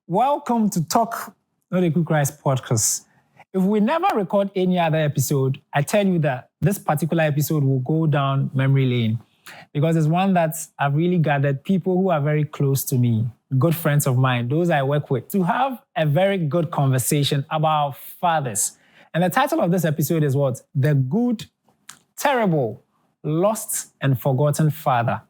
Welcome to Talk Not a Quick Rise podcast. If we never record any other episode, I tell you that this particular episode will go down memory lane because it's one that I've really gathered people who are very close to me, good friends of mine, those I work with, to have a very good conversation about fathers. And the title of this episode is what? The Good, Terrible, Lost, and Forgotten Father.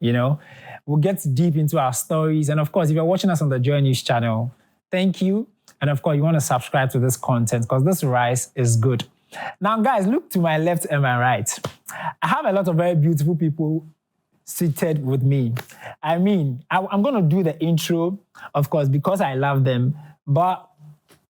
You know, we'll get deep into our stories. And of course, if you're watching us on the Joy News channel, thank you. And of course, you want to subscribe to this content because this rise is good. Now, guys, look to my left and my right. I have a lot of very beautiful people seated with me. I mean, I'm going to do the intro, of course, because I love them. But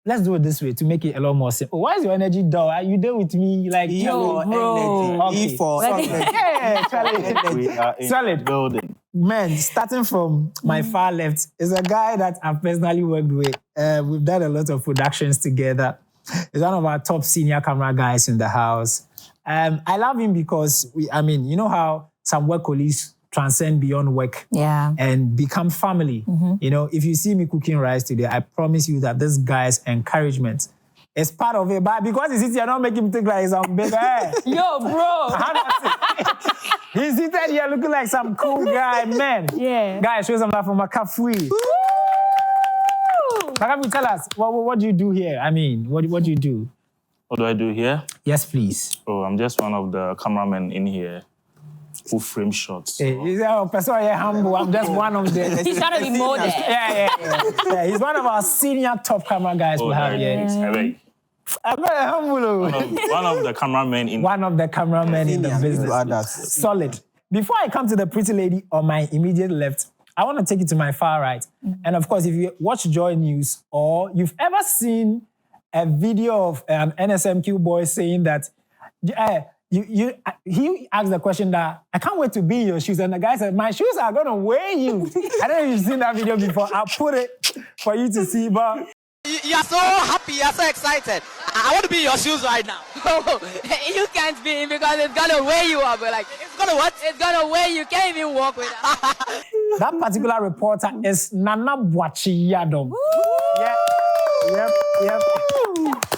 let's do it this way to make it a lot more simple. Why is your energy dull? Are you there with me? Like, yo, bro. Okay. Yeah, we are in solid building. Man, starting from my far left is a guy that I've personally worked with. We've done a lot of productions together. He's one of our top senior camera guys in the house. I love him because, you know how some work colleagues transcend beyond work and become family. Mm-hmm. You know, if you see me cooking rice today, I promise you that this guy's encouragement is part of it. But because he's here, don't make him think like he's some big guy. Yo, bro. He's seated here looking like some cool guy, man. Yeah. Guys, show some love for Makafui. Makafui, tell us, what do you do here? I mean, what do you do? What do I do here? Yes, please. Oh, I'm just one of the cameramen in here who frame shots. So. Hey, he's humble. I'm just one of the... He's trying to be modest. Yeah. He's one of our senior top camera guys we have here. I'm very humble. One of the cameramen in... One of the cameramen in the business. Solid. Before I come to the pretty lady on my immediate left, I want to take you to my far right. Mm-hmm. And of course, if you watch Joy News or you've ever seen a video of an NSMQ boy saying that... he asked the question that, I can't wait to be in your shoes. And the guy said, my shoes are going to weigh you. I don't know if you've seen that video before. I'll put it for you to see. But you're so happy, you're so excited. I want to be in your shoes right now. You can't be because it's going to weigh you up. Like, it's going to what? It's going to weigh you. Can't even walk with it. That particular reporter is Nana Boachi Yadom. Yep.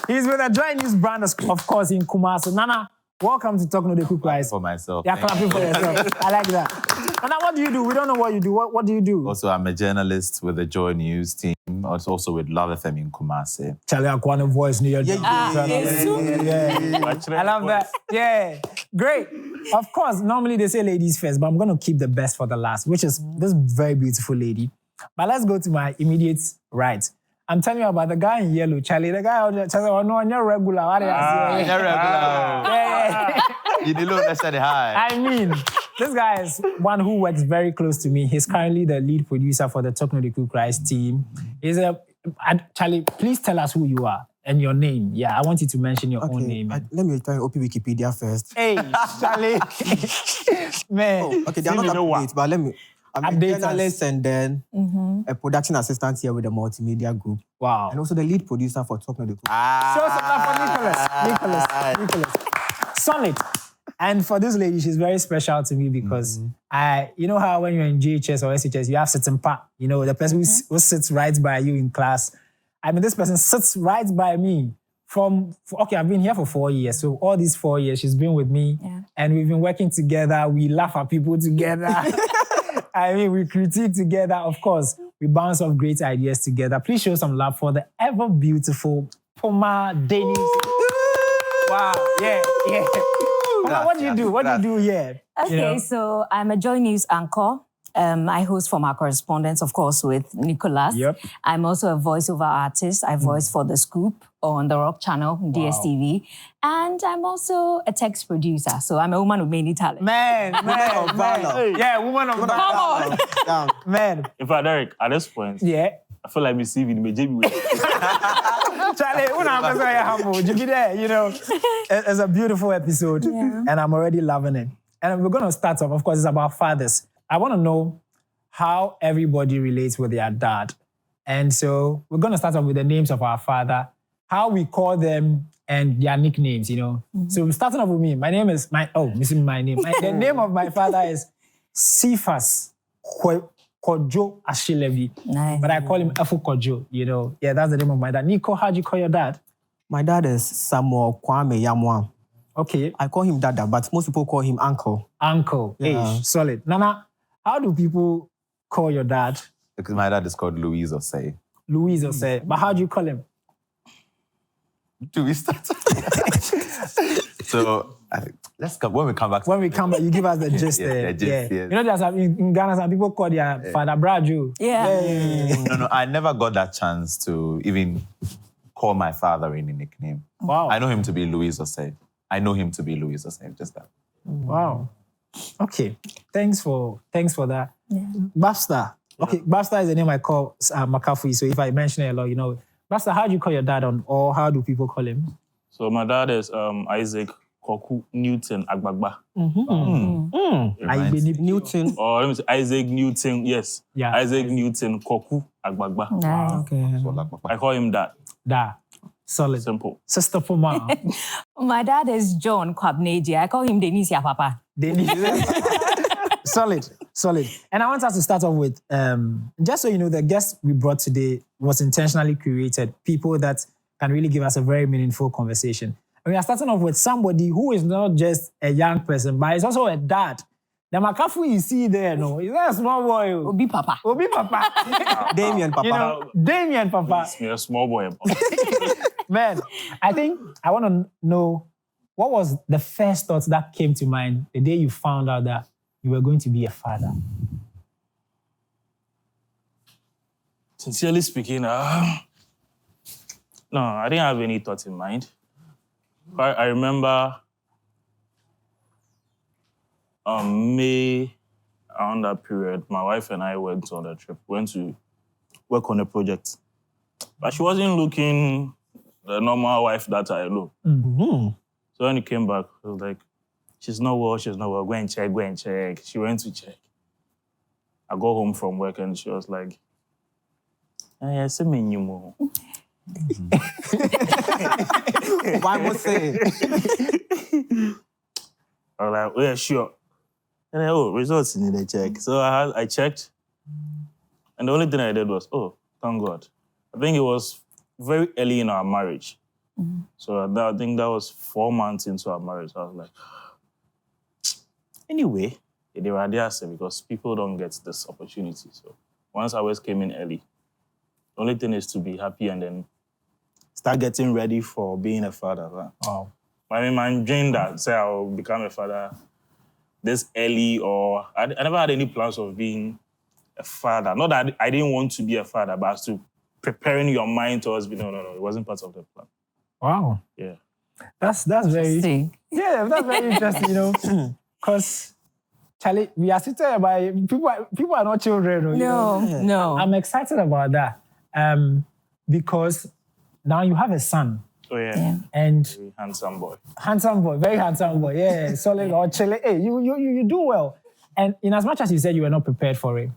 He's with a Joy News brand, of course, in Kumasi. Nana, welcome to Talk No the Quick Rise. For myself. Yeah, clapping for yourself. I like that. And now, what do you do? We don't know what you do. What do you do? Also, I'm a journalist with the Joy News team. Also with Love FM in Kumasi. Charlie Aquano voice near you. Yeah. I love that. Yeah. Great. Of course, normally they say ladies first, but I'm going to keep the best for the last, which is this very beautiful lady. But let's go to my immediate right. I'm telling you about the guy in yellow, Charlie. The guy out there, Charlie, no, you're regular. What are you regular. You didn't look say hi. I mean, this guy is one who works very close to me. He's currently the lead producer for the Talk No the Quick Rise team. Charlie, please tell us who you are and your name. Yeah, I want you to mention your own name. Let me try and open Wikipedia first. Hey, Charlie. Man. Okay, they're not up to date, but let me... I'm a journalist and then a production assistant here with the multimedia group. Wow. And also the lead producer for Talk No the Quick. Show some love for Nicholas. Solid. And for this lady, she's very special to me because you know how when you're in GHS or SHS, you have certain part, you know, the person who sits right by you in class. I mean, this person sits right by me I've been here for 4 years. So all these 4 years, she's been with me and we've been working together. We laugh at people together. I mean, we critique together. Of course, we bounce off great ideas together. Please show some love for the ever beautiful Poma Denise. Wow, yeah. Poma, what do you do? What do you do here? Okay, so I'm a Joy News anchor. I host from our correspondence, of course, with Nicholas. Yep. I'm also a voiceover artist. I voice for The Scoop on the Rock Channel, DSTV. And I'm also a text producer. So I'm a woman with many talents. Man. Yeah, woman of valor. Come on. Man. In fact, Derek, at this point, I feel like receiving the JB. Charlie, humble. You be there, you know. It's a beautiful episode, and I'm already loving it. And we're going to start off, of course, it's about fathers. I want to know how everybody relates with their dad. And so we're going to start off with the names of our father, how we call them, and their nicknames, you know. So starting off with me, my name is, the name of my father is Cephas Kojo Ashilevi. Nice. But I call him Efu Kojo, you know. Yeah, that's the name of my dad. Nico, how do you call your dad? My dad is Samuel Kwame Yamwa. Okay. I call him Dada, but most people call him Uncle. Uncle. Yeah. Ish, solid. Nana, how do people call your dad? Because my dad is called Louise Osei. Louise Osei. But how do you call him? Do we start? So let's come when we come back. When we come back, you give us the gist. Yeah, the gist, yes. You know, there's in Ghana, some people call their father Braju. Yeah. No, I never got that chance to even call my father any nickname. Wow. I know him to be Louise Osei. Just that. Wow. Okay. Thanks for that. Yeah. Basta. Okay, Basta is the name I call Makafu. So if I mention it a lot, you know. Basta, how do you call your dad or how do people call him? So my dad is Isaac Koku Newton Agbagba. Newton. Or let me say Isaac Newton, yes. Yeah. Isaac Newton Koku Agbagba. Nice. Okay. I call him that. Da. Solid. Simple. Sister Puma. My dad is John Kwabneji. I call him Denisia Papa. Solid. And I want us to start off with, just so you know, the guest we brought today was intentionally curated, people that can really give us a very meaningful conversation. And we are starting off with somebody who is not just a young person, but is also a dad. The Makafu you see there, no, he's not a small boy. Obi Papa. Damien Papa. You know, Damien Papa. It's me, a small boy. Man, I think I want to know, what was the first thoughts that came to mind the day you found out that you were going to be a father? Sincerely speaking, no, I didn't have any thoughts in mind. I remember May, around that period, my wife and I went on a trip, went to work on a project. But she wasn't looking the normal wife that I know. Mm-hmm. So when he came back, I was like, she's not well. Go and check. She went to check. I got home from work and she was like, I see me new more. Why must say? I was like, oh, yeah, sure. And results in the check. So I checked. And the only thing I did was, oh, thank God. I think it was very early in our marriage. Mm-hmm. So I think that was 4 months into our marriage. I was like, anyway, they were there because people don't get this opportunity. So once I always came in early. The only thing is to be happy and then start getting ready for being a father. Right? Wow. I mean, my dream that say I'll become a father this early, or I never had any plans of being a father. Not that I didn't want to be a father, but as to preparing your mind towards no, it wasn't part of the plan. Wow. Yeah. That's very interesting. Yeah, that's very interesting, you know. Because Charlie, we are sitting by people are not children. No. I'm excited about that. Because now you have a son. Oh yeah. And very handsome boy, very handsome boy. Yeah, solid or chilly. Hey, you do well. And in as much as you said you were not prepared for it,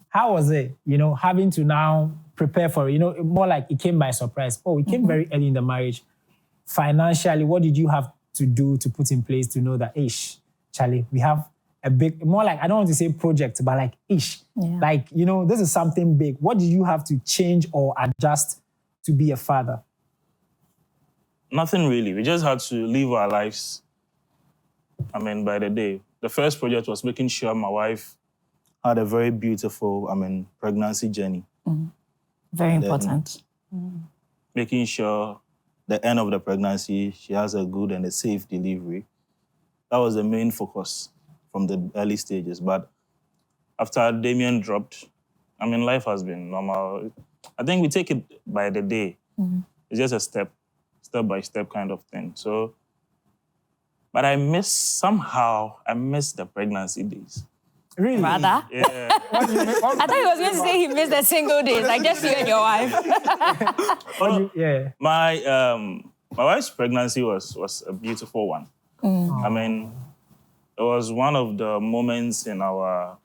how was it? You know, having to now prepare for it. You know, more like it came by surprise. Oh, it came very early in the marriage. Financially, what did you have to do to put in place to know that, Charlie, we have a big, more like, I don't want to say project, but like, like, you know, this is something big. What did you have to change or adjust to be a father? Nothing really. We just had to live our lives, by the day. The first project was making sure my wife had a very beautiful, pregnancy journey. Mm-hmm. Very important. Making sure the end of the pregnancy, she has a good and a safe delivery. That was the main focus from the early stages. But after Damien dropped, life has been normal. I think we take it by the day. Mm-hmm. It's just a step-by-step kind of thing. So, but I miss the pregnancy days. Really? Rather? Yeah. I thought he was going to say he missed the single days, like just you and your wife. My wife's pregnancy was a beautiful one. It was one of the moments in our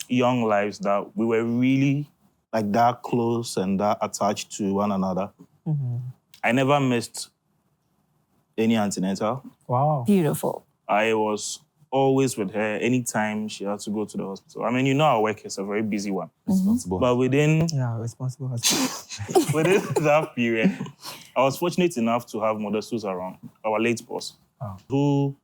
young lives that we were really like that close and that attached to one another. Mm-hmm. I never missed any antenatal. Wow. Beautiful. I was always with her anytime she had to go to the hospital. I mean, you know our work is a very busy one. Responsible. But within responsible husband. within that period, I was fortunate enough to have Mother Suze around, our late boss, who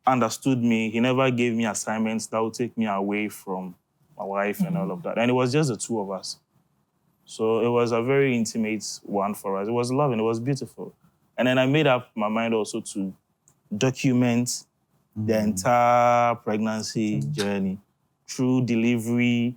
understood me. He never gave me assignments that would take me away from my wife and all of that. And it was just the two of us. So it was a very intimate one for us. It was loving, it was beautiful. And then I made up my mind also to document the entire pregnancy journey through delivery.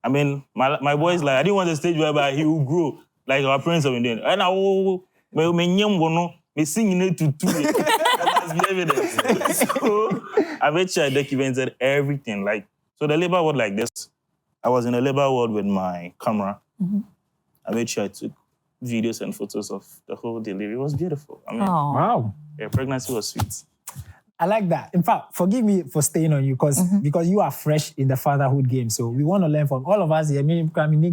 I mean, my boy is like, I didn't want a stage whereby he will grow like our parents have been doing. And I will be singing it to two. That must be evidence. So I made sure I documented everything. Like, so the labor ward like this, I was in a labor ward with my camera. I made sure I took videos and photos of the whole delivery. It was beautiful. I mean, Wow. Yeah, pregnancy was sweet. I like that. In fact, forgive me for staying on you because you are fresh in the fatherhood game. So we want to learn from all of us here. Me mini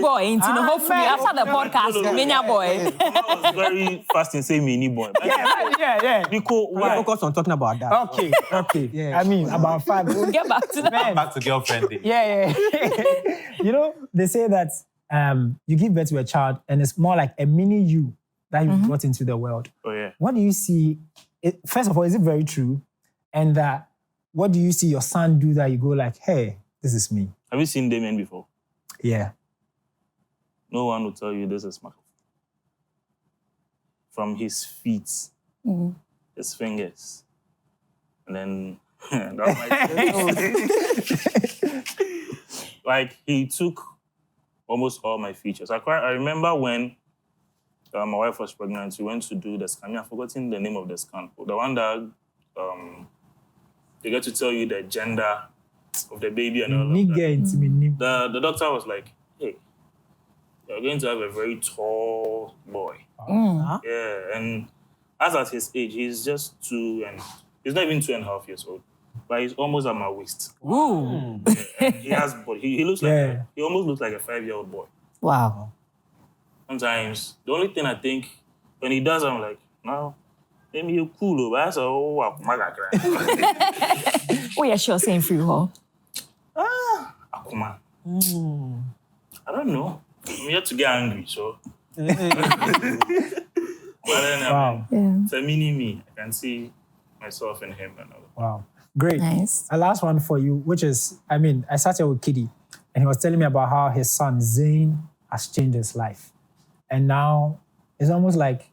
boy, hopefully after the podcast, mini boy. I was very fast in saying mini boy. Yeah. Because why? Focus on talking about that. Okay. Yeah. I mean, about 5. We'll get back to that. Back to girlfriending. Yeah. You know, they say that you give birth to a child and it's more like a mini you that you brought into the world. Oh, yeah. What do you see? First of all, is it very true? And what do you see your son do that you go like, hey, this is me? Have you seen Damien before? Yeah. No one will tell you this is Michael. From his feet, his fingers, and then like he took almost all my features. I remember when my wife was pregnant, we went to do the scan. I've forgotten the name of the scan. The one that they get to tell you the gender of the baby and all of that. The doctor was like, hey, you're going to have a very tall boy. Yeah, and as at his age, he's just he's not even 2.5 years old, but he's almost at my waist. Ooh. Yeah, he has body. He looks like he almost looks like a 5-year-old boy. Wow. Sometimes the only thing I think when he does, I'm like, no, maybe you're cool, but that's my God. Oh, yeah, sure, saying free hall. Akuma. I don't know. I'm yet to get angry, so. But then, it's a mini me. I can see myself in him and all. Wow. Great. Nice. A last one for you, which is, I sat here with Kiddy, and he was telling me about how his son, Zane, has changed his life. And now it's almost like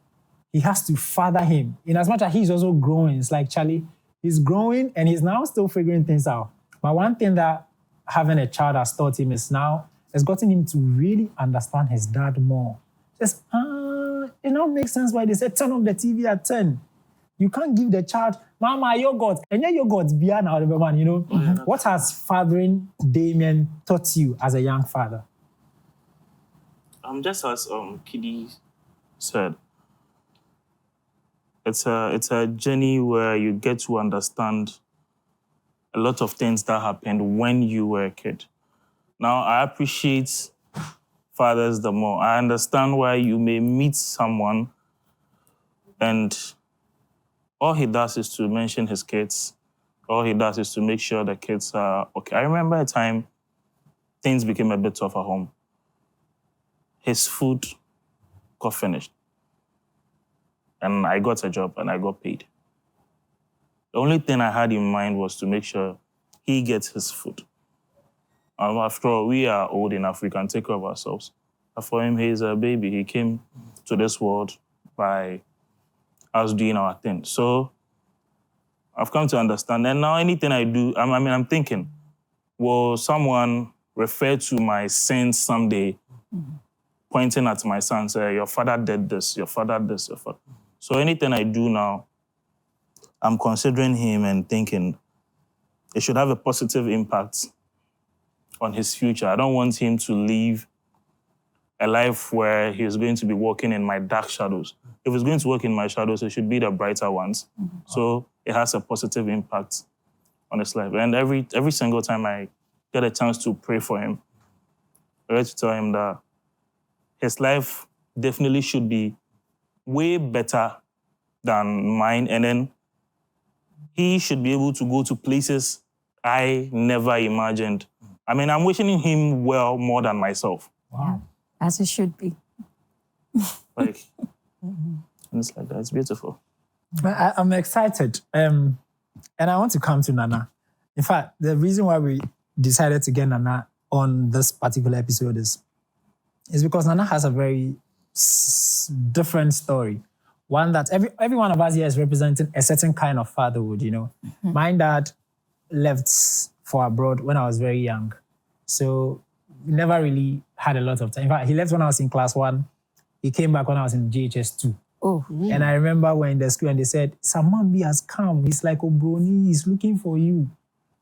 he has to father him. In as much as he's also growing, it's like, Charlie, he's growing and he's now still figuring things out. But one thing that having a child has taught him is now, has gotten him to really understand his dad more. Just, it now makes sense why they say turn off the TV at 10. You can't give the child, Mama, yogurt. And your yogurt's beyond out of everyone, you know. What has fathering Damien taught you as a young father? Just as Kiddy said, it's a journey where you get to understand a lot of things that happened when you were a kid. Now, I appreciate fathers the more. I understand why you may meet someone and all he does is to mention his kids. All he does is to make sure the kids are okay. I remember a time things became a bit tough at home. His food got finished. And I got a job and I got paid. The only thing I had in mind was to make sure he gets his food. After all, we are old enough, we can take care of ourselves. But for him, he's a baby. He came to this world by us doing our thing. So I've come to understand. And now anything I do, I'm thinking, will someone refer to my sins someday, pointing at my son, say, your father did this, your father this, your father. So anything I do now, I'm considering him and thinking it should have a positive impact on his future. I don't want him to live a life where he's going to be walking in my dark shadows. If he's going to walk in my shadows, it should be the brighter ones. So it has a positive impact on his life. And every single time I get a chance to pray for him, I like to tell him that his life definitely should be way better than mine, and then he should be able to go to places I never imagined. I mean, I'm wishing him well more than myself. Wow. As it should be. Like, and it's like that. It's beautiful. I'm excited. And I want to come to Nana. In fact, the reason why we decided to get Nana on this particular episode is because Nana has a very different story. One that every one of us here is representing a certain kind of fatherhood, you know. Mm-hmm. My dad left for abroad when I was very young. So we never really had a lot of time. In fact, he left when I was in class 1. He came back when I was in JHS 2. Oh, really? And I remember when in the school and they said, Samambi has come. He's like, Obroni, he's looking for you.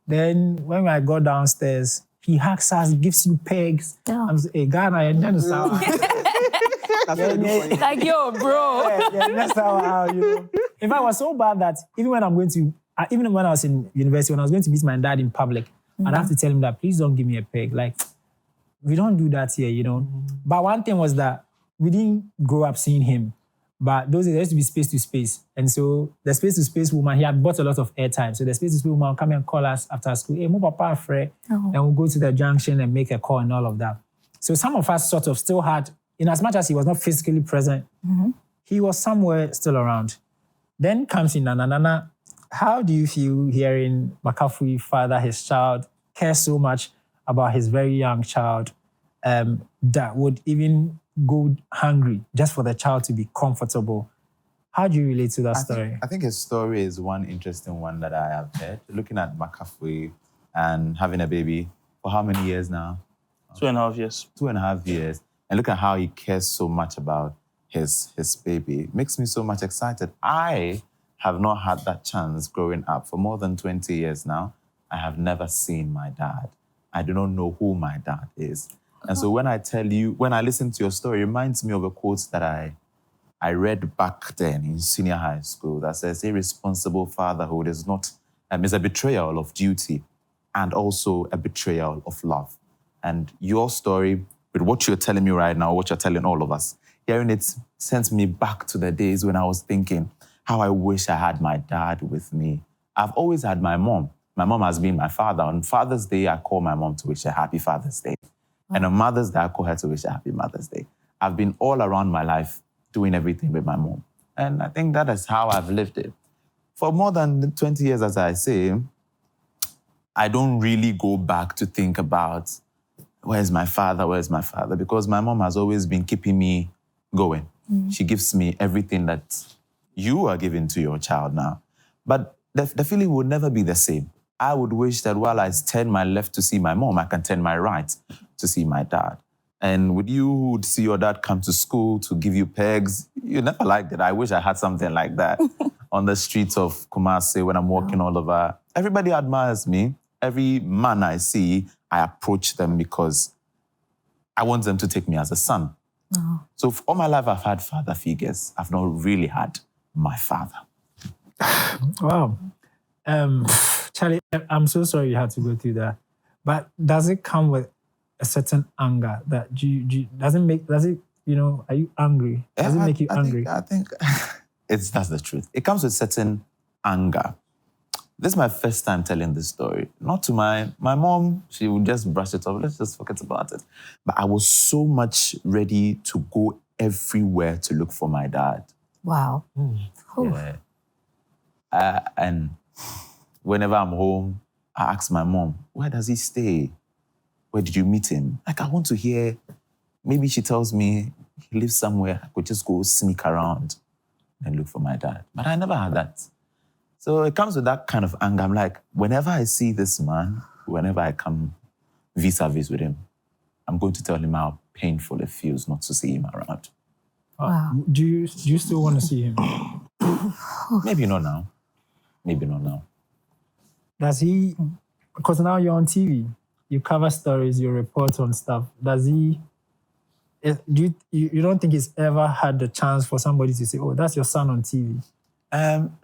Then when I got downstairs, he hugs us, gives you pegs. Oh. I'm saying, hey, Ghana, you're trying to sound. Like, yo, bro. That's how, you know. In fact, it was so bad that even when I was in university, when I was going to meet my dad in public, I'd have to tell him that, please don't give me a peg. Like, we don't do that here, you know. But one thing was that we didn't grow up seeing him. But those days, there used to be space to space. And so the space to space woman, he had bought a lot of airtime. So the space to space woman would come and call us after school. Hey, my papa afraid. And we'll go to the junction and make a call and all of that. So some of us sort of still had, in as much as he was not physically present, he was somewhere still around. Then comes in Nana. Nana, how do you feel hearing Makafui father his child care so much about his very young child that would even go hungry just for the child to be comfortable? How do you relate to that story? I think his story is one interesting one that I have heard. Looking at Makafui and having a baby for how many years now? 2.5 years. 2.5 years. And look at how he cares so much about his baby. It makes me so much excited. I have not had that chance growing up for more than 20 years now. I have never seen my dad. I do not know who my dad is. And so when I listen to your story, it reminds me of a quote that I read back then in senior high school that says, irresponsible fatherhood is a betrayal of duty and also a betrayal of love. And your story, with what you're telling me right now, what you're telling all of us, hearing it sends me back to the days when I was thinking how I wish I had my dad with me. I've always had my mom. My mom has been my father. On Father's Day, I call my mom to wish her happy Father's Day. And on Mother's Day, I call her to wish her happy Mother's Day. I've been all around my life doing everything with my mom. And I think that is how I've lived it. For more than 20 years, as I say, I don't really go back to think about where's my father, because my mom has always been keeping me going. She gives me everything that you are giving to your child now. But the feeling would never be the same. I would wish that while I turn my left to see my mom, I can turn my right to see my dad. And with you who would see your dad come to school to give you pegs, you never liked it. I wish I had something like that on the streets of Kumasi when I'm walking all over. Everybody admires me. Every man I see, I approach them because I want them to take me as a son. So all my life, I've had father figures. I've not really had my father. Wow. Charlie, I'm so sorry you had to go through that. But does it come with a certain anger that are you angry? Does it make you angry? I think that's the truth. It comes with certain anger. This is my first time telling this story. Not to my mom, she would just brush it off. Let's just forget about it. But I was so much ready to go everywhere to look for my dad. Wow. Yeah. And whenever I'm home, I ask my mom, where does he stay? Where did you meet him? Like, I want to hear, maybe she tells me he lives somewhere. I could just go sneak around and look for my dad. But I never had that. So it comes with that kind of anger. I'm like, whenever I see this man, whenever I come vis-a-vis with him, I'm going to tell him how painful it feels not to see him around. Wow. Do you still want to see him? Maybe not now. Maybe not now. Does he, because now you're on TV, you cover stories, you report on stuff. Does he, you don't think he's ever had the chance for somebody to say, oh, that's your son on TV?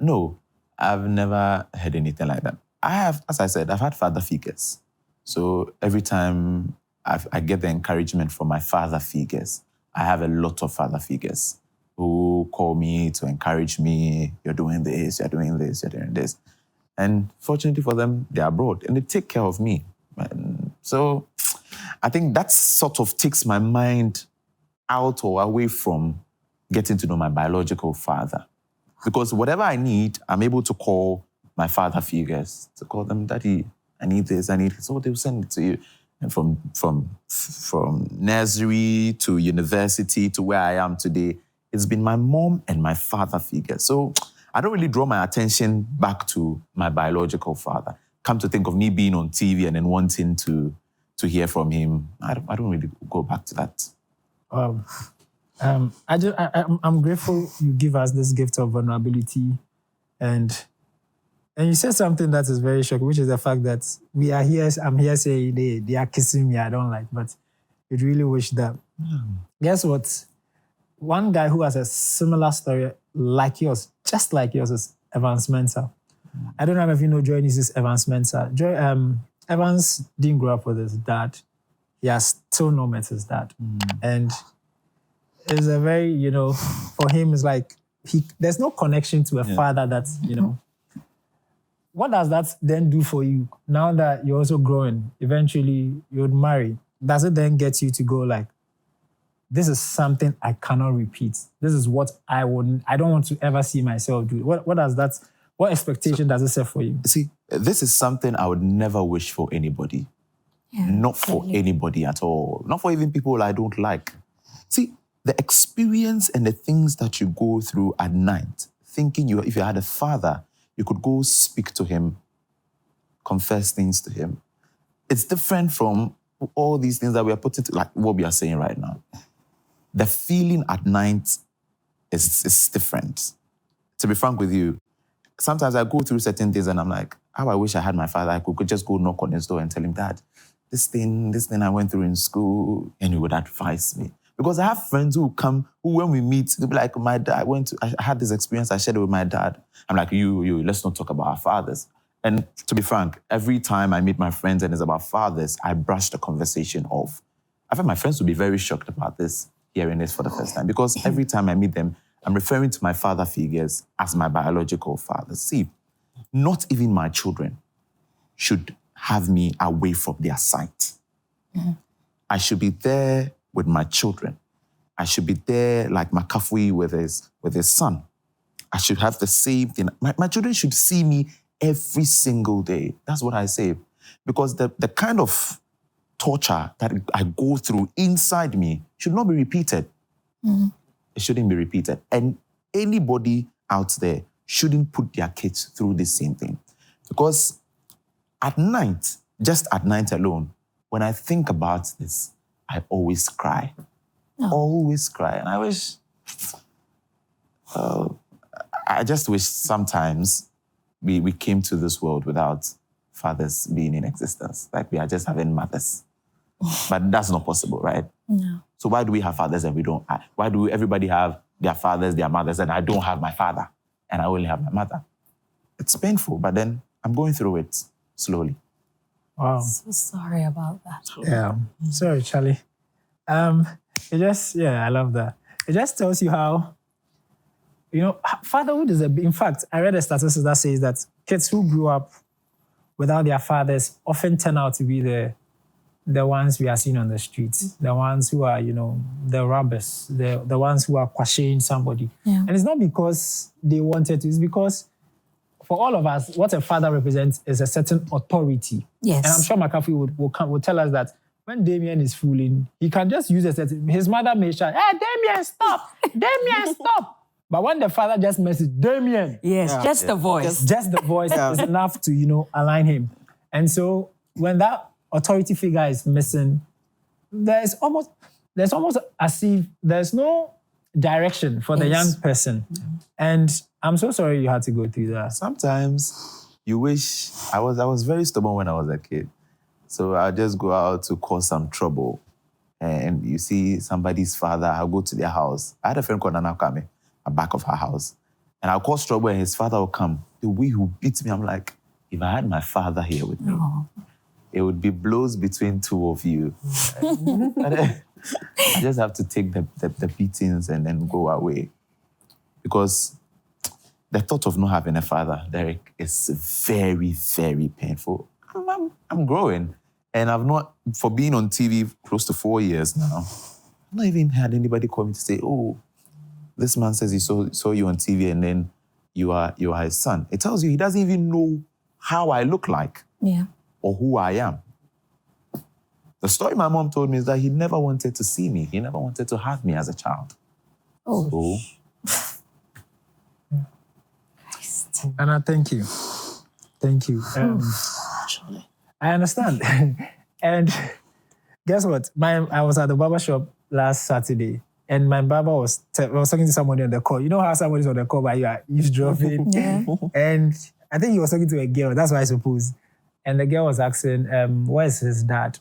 No, I've never heard anything like that. As I said, I've had father figures. So every time I get the encouragement from my father figures, I have a lot of father figures. who call me to encourage me. You're doing this, you're doing this, you're doing this. And fortunately for them, they're abroad and they take care of me. And so I think that sort of takes my mind out or away from getting to know my biological father. Because whatever I need, I'm able to call my father figures, to call them, Daddy, I need this, I need this. So they'll send it to you. And from nursery to university to where I am today, it's been my mom and my father figure. So I don't really draw my attention back to my biological father. Come to think of me being on TV and then wanting to hear from him, I don't really go back to that. I'm grateful you give us this gift of vulnerability, and you said something that is very shocking, which is the fact that we are here. I'm here saying they are kissing me. I don't like, but you'd really wish that. Guess what? One guy who has a similar story like yours, just like yours, is Evans Mensah. I don't know if you know Joy Nice's Evans Mensah. Evans didn't grow up with his dad. He has still not met his dad. And it's a very, for him, it's like, there's no connection to a father that's, What does that then do for you? Now that you're also growing, eventually you would marry. Does it then get you to go like, this is something I cannot repeat. This is what I don't want to ever see myself do. What expectation does it set for you? See, this is something I would never wish for anybody. Yeah, not for anybody at all. Not for even people I don't like. See, the experience and the things that you go through at night, thinking if you had a father, you could go speak to him, confess things to him. It's different from all these things that we are putting to, like what we are saying right now. The feeling at night is different. To be frank with you, sometimes I go through certain things and I'm like, how I wish I had my father. I could just go knock on his door and tell him, Dad, this thing I went through in school, and he would advise me. Because I have friends who come, who when we meet, they'll be like, my dad, I had this experience, I shared it with my dad. I'm like, you, let's not talk about our fathers. And to be frank, every time I meet my friends and it's about fathers, I brush the conversation off. I find my friends will be very shocked about this, hearing this for the first time, because every time I meet them, I'm referring to my father figures as my biological fathers. See, not even my children should have me away from their sight. I should be there with my children. I should be there like McCaffrey with his son. I should have the same thing. My children should see me every single day. That's what I say. Because the kind of torture that I go through inside me should not be repeated. It shouldn't be repeated. And anybody out there shouldn't put their kids through the same thing. Because at night, just at night alone, when I think about this, I always cry. Always cry. And I just wish sometimes we came to this world without fathers being in existence. Like we are just having mothers. But that's not possible, right? No. So why do we have fathers and we don't? Why do everybody have their fathers, their mothers, and I don't have my father and I only have my mother? It's painful, but then I'm going through it slowly. Wow. So sorry about that. Yeah. Sorry, Charlie. I love that. It just tells you how, fatherhood is in fact, I read a statistic that says that kids who grew up without their fathers often turn out to be the ones we are seeing on the streets, the ones who are, the robbers, the ones who are questioning somebody. Yeah. And it's not because they wanted to, it's because for all of us, what a father represents is a certain authority. Yes. And I'm sure McCaffrey will tell us that when Damien is fooling, he can just use his mother may shout, hey, Damien, stop! Damien, stop! But when the father just messes, Damien. Yes, just the voice. Just the voice is enough to, align him. And so when that authority figure is missing, there's almost as if there's no direction for the young person. And I'm so sorry you had to go through that. Sometimes you wish, I was very stubborn when I was a kid. So I'll just go out to cause some trouble. And you see somebody's father, I'll go to their house. I had a friend called Nana Kame, at back of her house. And I'll cause trouble and his father will come. The way he beats me, I'm like, if I had my father here with me, it would be blows between two of you. I just have to take the beatings and then go away. because the thought of not having a father, Derek, is very, very painful. I'm growing. And I've not, for being on TV close to 4 years now, I've not even had anybody call me to say, oh, this man says he saw you on TV and then you are his son. It tells you he doesn't even know how I look like or who I am. The story my mom told me is that he never wanted to see me. He never wanted to have me as a child. Oh. So, Anna, thank you. Thank you. I understand. And guess what? I was at the barber shop last Saturday, and my barber was talking to somebody on the call. You know how somebody's on the call, but you are eavesdropping? Yeah. And I think he was talking to a girl. That's what I suppose. And the girl was asking, where's his dad?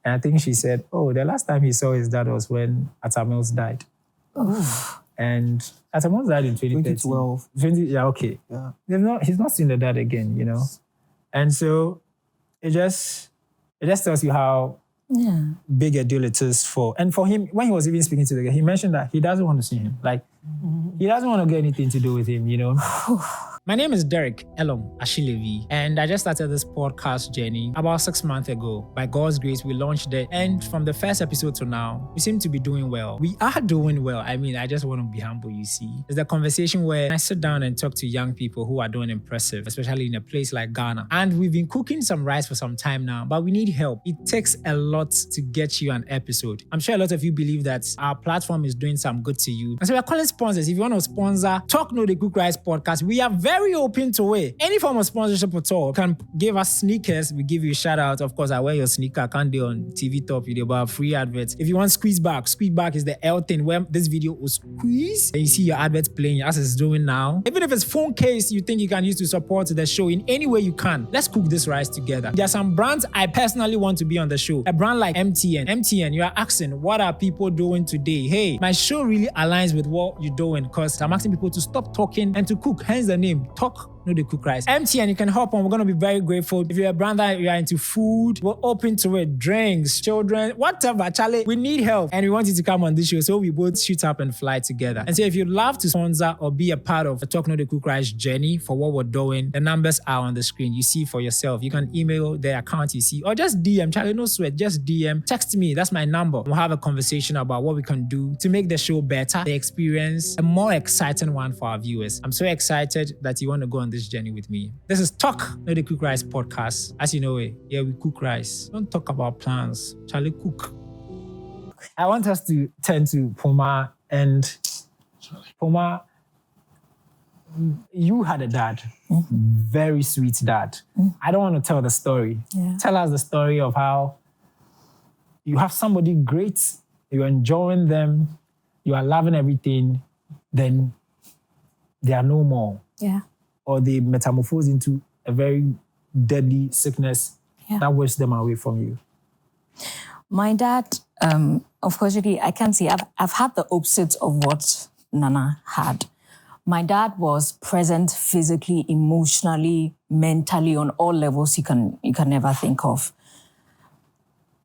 And I think she said, oh, the last time he saw his dad was when Atamils died. Oof. And Atamils died in 2012. Yeah, okay. Yeah. He's not seen the dad again, you know? And so it just tells you how big a deal it is for him. When he was even speaking to the girl, he mentioned that he doesn't want to see him. Like, he doesn't want to get anything to do with him, you know? My name is Derek Elom Ashilevi, and I just started this podcast journey about 6 months ago. By God's grace, we launched it, and from the first episode to now, we seem to be doing well. We are doing well. I mean, I just want to be humble, you see. It's the conversation where I sit down and talk to young people who are doing impressive, especially in a place like Ghana. And we've been cooking some rice for some time now, but we need help. It takes a lot to get you an episode. I'm sure a lot of you believe that our platform is doing some good to you. And so we're calling sponsors. If you want to sponsor Talk No The Cook Rice podcast, we are very open to it. Any form of sponsorship at all. You can give us sneakers. We give you a shout out. Of course, I wear your sneaker. I can't do on TV top video, but free adverts. If you want squeeze back is the L thing where this video will squeeze and you see your adverts playing as it's doing now. Even if it's phone case you think you can use to support the show in any way you can, let's cook this rice together. There are some brands I personally want to be on the show. A brand like MTN. MTN, you are asking, what are people doing today? Hey, my show really aligns with what you're doing because I'm asking people to stop talking and to cook. Hence the name, Talk No The Cook Rice. MTN, you can hop on. We're going to be very grateful. If you're a brand that you are into food, we're open to it. Drinks, children, whatever. Charlie, we need help. And we want you to come on this show so we both shoot up and fly together. And so if you'd love to sponsor or be a part of the Talk No The Cook Rice journey for what we're doing, the numbers are on the screen. You see for yourself. You can email the account you see or just DM. Charlie, no sweat. Just DM. Text me. That's my number. We'll have a conversation about what we can do to make the show better, the experience, a more exciting one for our viewers. I'm so excited that you want to go on this journey with me. This is Talk No The Cook Rice podcast. As you know it, yeah, we cook rice. Don't talk about plans. Charlie, cook. I want us to turn to Poma. And Poma, you had a dad. Very sweet dad. I don't want to tell the story. Yeah. Tell us the story of how you have somebody great, you're enjoying them, you are loving everything, then they are no more. Yeah. Or they metamorphose into a very deadly sickness that wastes them away from you. My dad, unfortunately, I can't say, I've had the opposite of what Nana had. My dad was present physically, emotionally, mentally, on all levels you can never think of.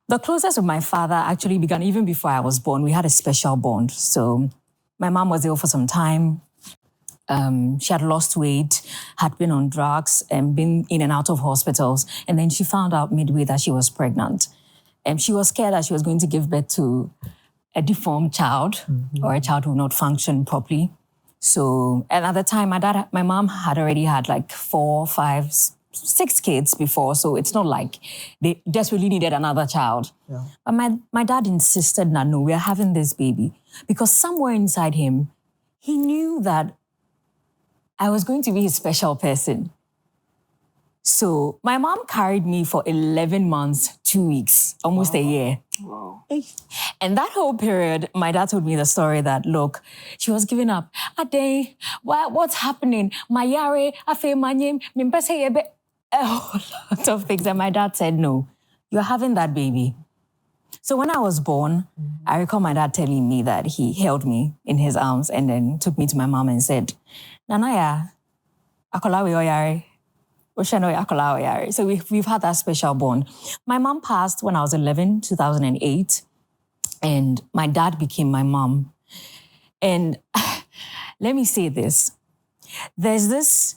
The closest with my father actually began even before I was born. We had a special bond. So my mom was ill for some time. She had lost weight, had been on drugs, and been in and out of hospitals. And then she found out midway that she was pregnant. And she was scared that she was going to give birth to a deformed child or a child who would not function properly. So, and at the time, my mom had already had like 4, 5, 6 kids before. So it's not like they desperately needed another child. Yeah. But my dad insisted that, no, we're having this baby. Because somewhere inside him, he knew that I was going to be his special person. So my mom carried me for 11 months, 2 weeks, almost a year. Wow. And that whole period, my dad told me the story that, look, she was giving up. Ade, what's happening? My yare, afe manyem, mimpese yebe. A whole lot of things. And my dad said, no, you're having that baby. So when I was born, I recall my dad telling me that he held me in his arms and then took me to my mom and said, Nanaya, akolawe oyare. So we've had that special bond. My mom passed when I was 11, 2008, and my dad became my mom. And let me say this. There's this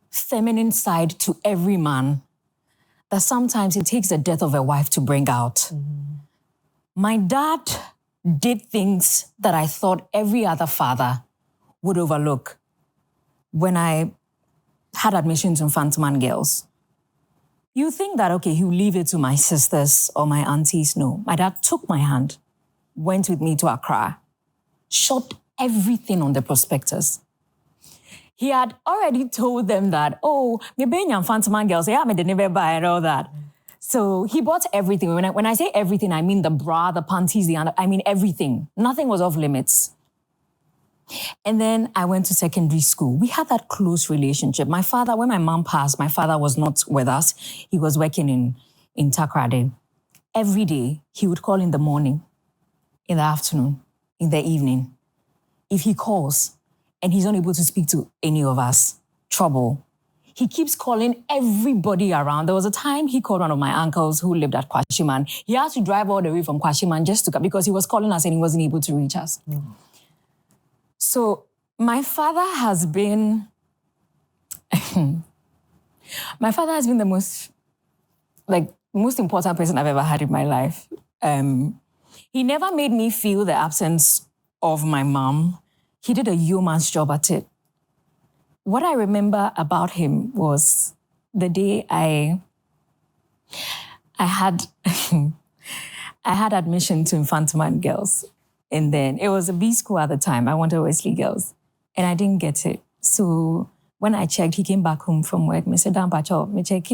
feminine side to every man that sometimes it takes the death of a wife to bring out. My dad did things that I thought every other father would overlook. When I had admission to Infantoman Girls, you think that, okay, he'll leave it to my sisters or my aunties. No, my dad took my hand, went with me to Accra, shot everything on the prospectus. He had already told them that, oh, me being Infantoman Girls, yeah, me didn't never buy and all that. So he bought everything. When I say everything, I mean the bra, the panties, I mean everything. Nothing was off limits. And then I went to secondary school. We had that close relationship. My father, when my mom passed, my father was not with us. He was working in Takrade. Every day, he would call in the morning, in the afternoon, in the evening. If he calls and he's unable to speak to any of us, trouble. He keeps calling everybody around. There was a time he called one of my uncles who lived at Kwashiman. He had to drive all the way from Kwashiman just to come because he was calling us and he wasn't able to reach us. So my father has been the most important person I've ever had in my life. He never made me feel the absence of my mom. He did a yeoman's job at it. What I remember about him was the day I had I had admission to Infantoman Girls. And then it was a B school at the time. I wanted Wesley Girls. And I didn't get it. So when I checked, he came back home from work. I said, "Dampacho, me check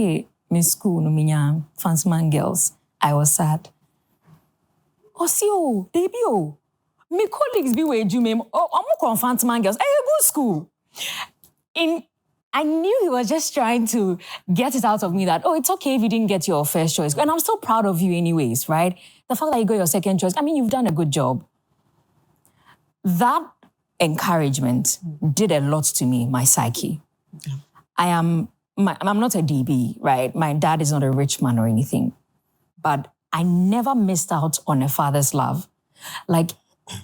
me school no minya Infantoman Girls." I was sad. "Oh, debut. My colleagues be where you mem. Oh, I'm Infantoman Girls. Hey, good school." I knew he was just trying to get it out of me that, oh, it's okay if you didn't get your first choice. And I'm still proud of you anyways, right? The fact that you got your second choice, I mean, you've done a good job. That encouragement did a lot to me, my psyche. I'm not a DB, right? My dad is not a rich man or anything. But I never missed out on a father's love. Like,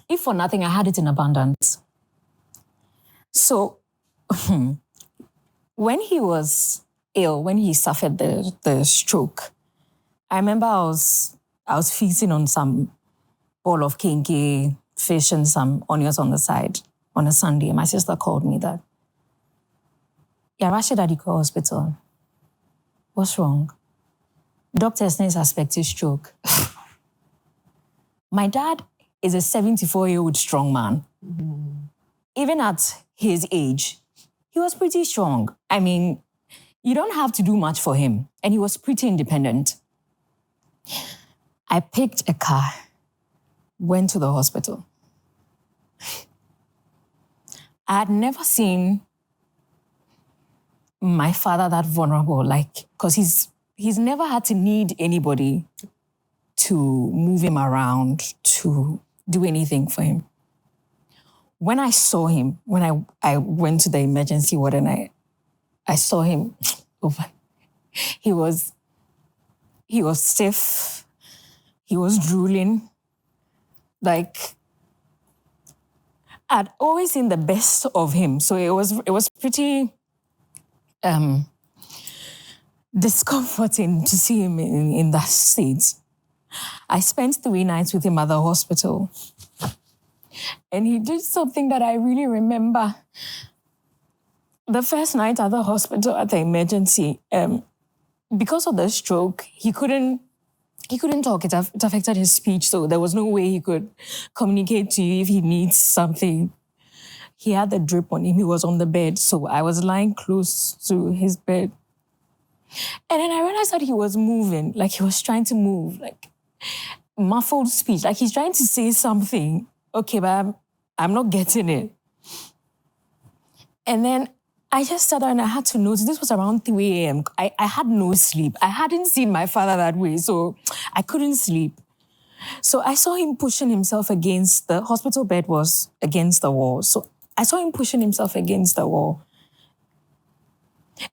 if for nothing, I had it in abundance. So, when he was ill, when he suffered the stroke, I remember I was feasting on some bowl of kinky fish and some onions on the side on a Sunday. My sister called me that, "Yeah, Rashid at the hospital. What's wrong?" Doctor says suspected stroke. My dad is a 74-year-old strong man. Even at his age, he was pretty strong. I mean, you don't have to do much for him. And he was pretty independent. I picked a car, went to the hospital. I had never seen my father that vulnerable, because he's never had to need anybody to move him around, to do anything for him. When I saw him, when I went to the emergency ward and I saw him over, he was stiff, he was drooling. Like, I'd always seen the best of him. So it was pretty discomforting to see him in that state. I spent 3 nights with him at the hospital. And he did something that I really remember. The first night at the hospital, at the emergency, because of the stroke, he couldn't talk. It affected his speech, so there was no way he could communicate to you if he needs something. He had the drip on him. He was on the bed, so I was lying close to his bed. And then I realized that he was moving, like he was trying to move, like muffled speech, like he's trying to say something. Okay, but I'm not getting it. And then I just sat down and I had to notice, this was around 3 a.m. I had no sleep. I hadn't seen my father that way, so I couldn't sleep. So I saw him pushing himself against the hospital bed was against the wall. So I saw him pushing himself against the wall.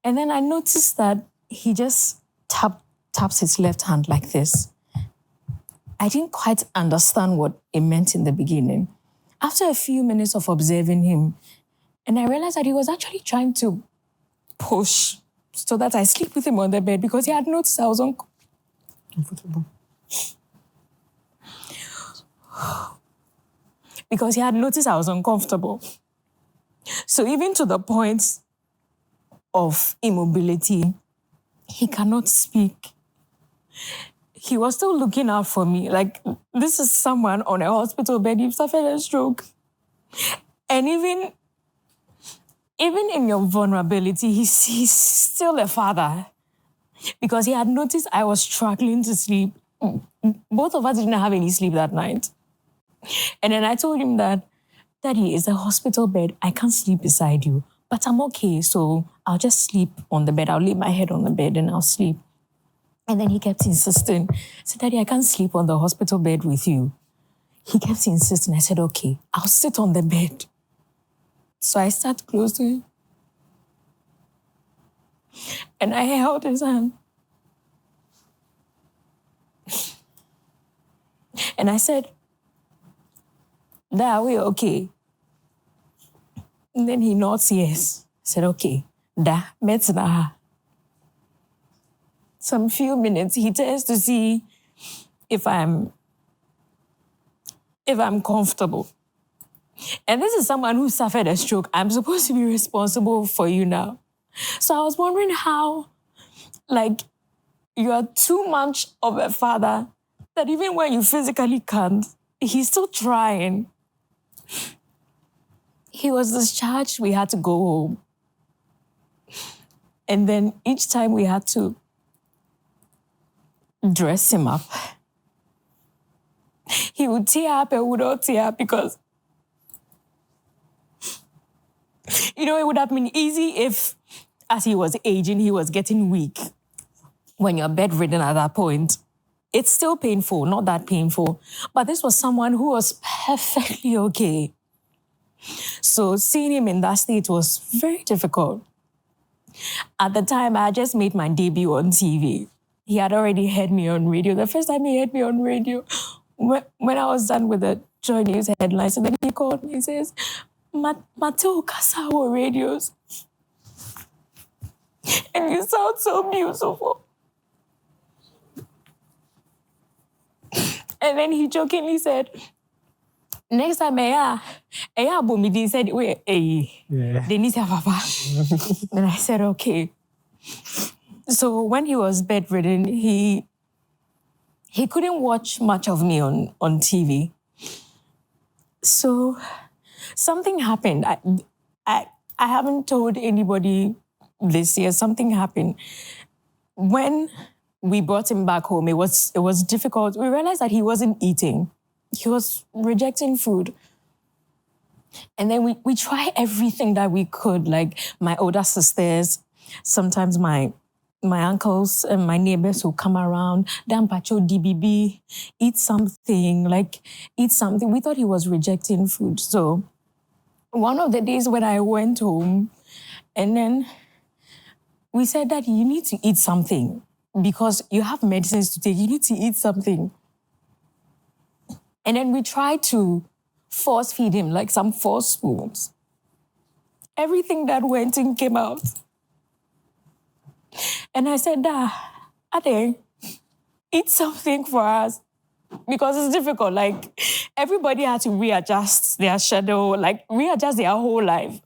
And then I noticed that he just taps his left hand like this. I didn't quite understand what it meant in the beginning. After a few minutes of observing him, and I realized that he was actually trying to push so that I sleep with him on the bed because he had noticed I was uncomfortable. Because he had noticed I was uncomfortable. So even to the point of immobility, he cannot speak. He was still looking out for me. Like, this is someone on a hospital bed, you've suffered a stroke. And even in your vulnerability, he's still a father. Because he had noticed I was struggling to sleep. Both of us didn't have any sleep that night. And then I told him that, Daddy, it's a hospital bed. I can't sleep beside you. But I'm okay, so I'll just sleep on the bed. I'll lay my head on the bed and I'll sleep. And then he kept insisting. I said, Daddy, I can't sleep on the hospital bed with you. He kept insisting. I said, okay, I'll sit on the bed. So I sat close to him. And I held his hand. And I said, Dad, are we okay? And then he nods yes. I said, okay, Dad, let's na. Some few minutes, he turns to see if I'm comfortable. And this is someone who suffered a stroke. I'm supposed to be responsible for you now. So I was wondering how, like, you are too much of a father that even when you physically can't, he's still trying. He was discharged, we had to go home. And then each time we had to dress him up. He would tear up and would not tear up because, it would have been easy if, as he was aging, he was getting weak. When you're bedridden at that point, it's still painful, not that painful. But this was someone who was perfectly okay. So seeing him in that state was very difficult. At the time, I just made my debut on TV. He had already heard me on radio. The first time he heard me on radio, when I was done with the Joy News headlines, and then he called me and says, Mateo Kasawo radios. And you sound so beautiful. And then he jokingly said, next time, Bomidi said, wait, Denise, papa. And I said, okay. So when he was bedridden, he couldn't watch much of me on TV. So something happened. I haven't told anybody this year. Something happened. When we brought him back home, it was difficult. We realized that he wasn't eating. He was rejecting food. And then we tried everything that we could, like my older sisters, sometimes my uncles and my neighbors who come around, Dampacho, DBB, eat something. We thought he was rejecting food. So one of the days when I went home, and then we said that you need to eat something because you have medicines to take. You need to eat something. And then we tried to force feed him, like some 4 spoons. Everything that went in came out. And I said, Ade, eat something for us. Because it's difficult. Like, everybody had to readjust their schedule, like readjust their whole life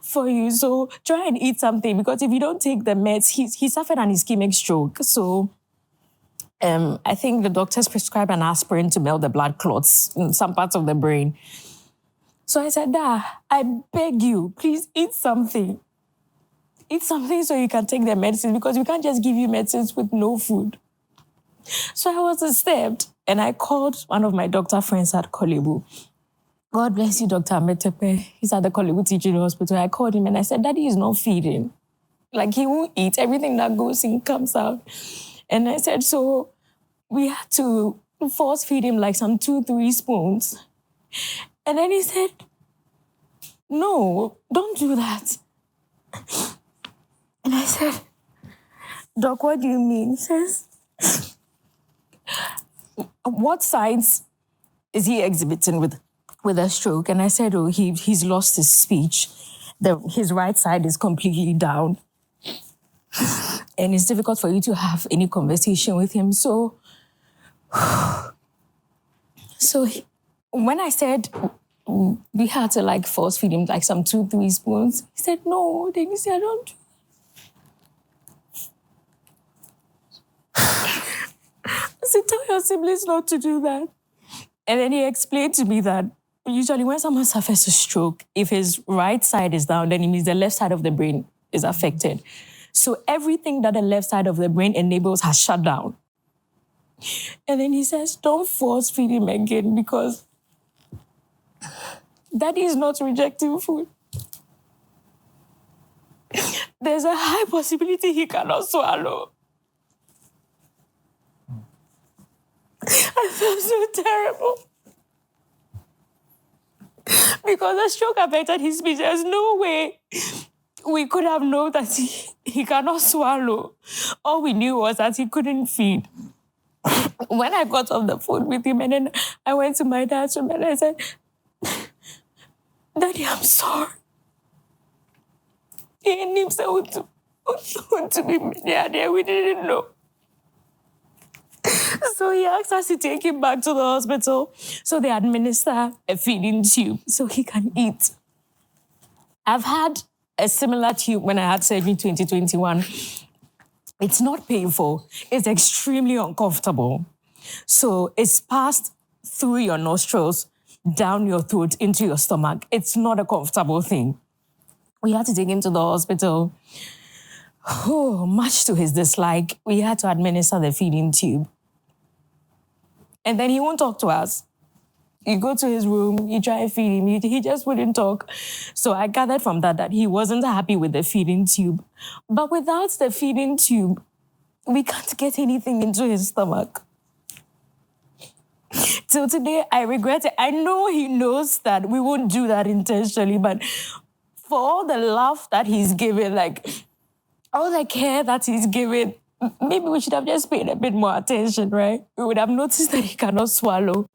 for you. So try and eat something, because if you don't take the meds, he suffered an ischemic stroke. So I think the doctors prescribed an aspirin to melt the blood clots in some parts of the brain. So I said, I beg you, please eat something. Eat something so you can take the medicine, because we can't just give you medicines with no food. So I was disturbed, and I called one of my doctor friends at Kolebu. God bless you, Dr. Metepe. He's at the Kolebu Teaching Hospital. I called him and I said, Daddy is not feeding. Like, he won't eat. Everything that goes in comes out. And I said, so we had to force feed him like some 2-3 spoons. And then he said, no, don't do that. And I said, Doc, what do you mean? He says, what signs is he exhibiting with with a stroke. And I said, oh, he's lost his speech. His right side is completely down. And it's difficult for you to have any conversation with him. So when I said we had to like force feed him like some 2-3 spoons, he said, no. Then he said, I don't. I said, tell your siblings not to do that. And then he explained to me that usually when someone suffers a stroke, if his right side is down, then it means the left side of the brain is affected. So everything that the left side of the brain enables has shut down. And then he says, don't force feed him again because daddy is not rejecting food. There's a high possibility he cannot swallow. I felt so terrible. Because the stroke affected his speech. There's no way we could have known that he cannot swallow. All we knew was that he couldn't feed. When I got off the phone with him and then I went to my dad's room and I said, Daddy, I'm sorry. He names to be there. We didn't know. So he asked us to take him back to the hospital so they administer a feeding tube so he can eat. I've had a similar tube when I had surgery in 2021. It's not painful. It's extremely uncomfortable. So it's passed through your nostrils, down your throat, into your stomach. It's not a comfortable thing. We had to take him to the hospital. Oh, much to his dislike, we had to administer the feeding tube. And then he won't talk to us. You go to his room, you try to feed him, he just wouldn't talk. So I gathered from that he wasn't happy with the feeding tube. But without the feeding tube, we can't get anything into his stomach. Till today, I regret it. I know he knows that we won't do that intentionally, but for all the love that he's given, like all the care that he's given, maybe we should have just paid a bit more attention, right? We would have noticed that he cannot swallow.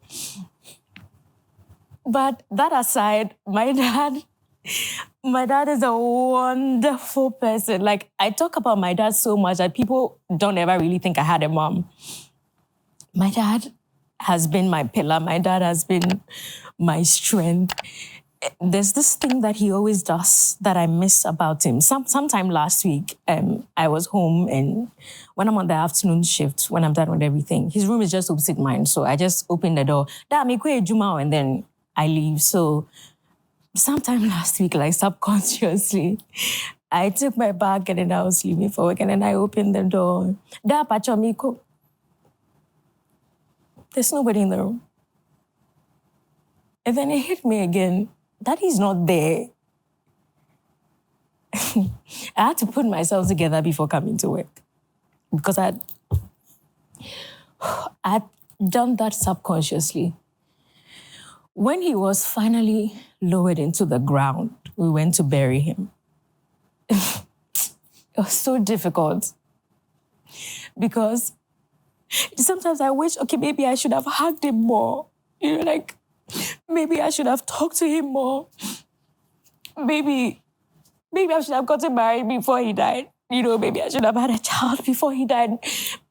But that aside, my dad is a wonderful person. Like, I talk about my dad so much that people don't ever really think I had a mom. My dad has been my pillar. My dad has been my strength. There's this thing that he always does that I miss about him. Sometime last week, I was home, and when I'm on the afternoon shift, when I'm done with everything, his room is just opposite mine. So I just open the door, and then I leave. So sometime last week, like subconsciously, I took my bag and then I was leaving for work, and then I opened the door. There's nobody in the room. And then it hit me again. Daddy's not there. I had to put myself together before coming to work because I'd done that subconsciously. When he was finally lowered into the ground, we went to bury him. It was so difficult because sometimes I wish, okay, maybe I should have hugged him more. You know, like, maybe I should have talked to him more. Maybe I should have gotten married before he died. You know, maybe I should have had a child before he died.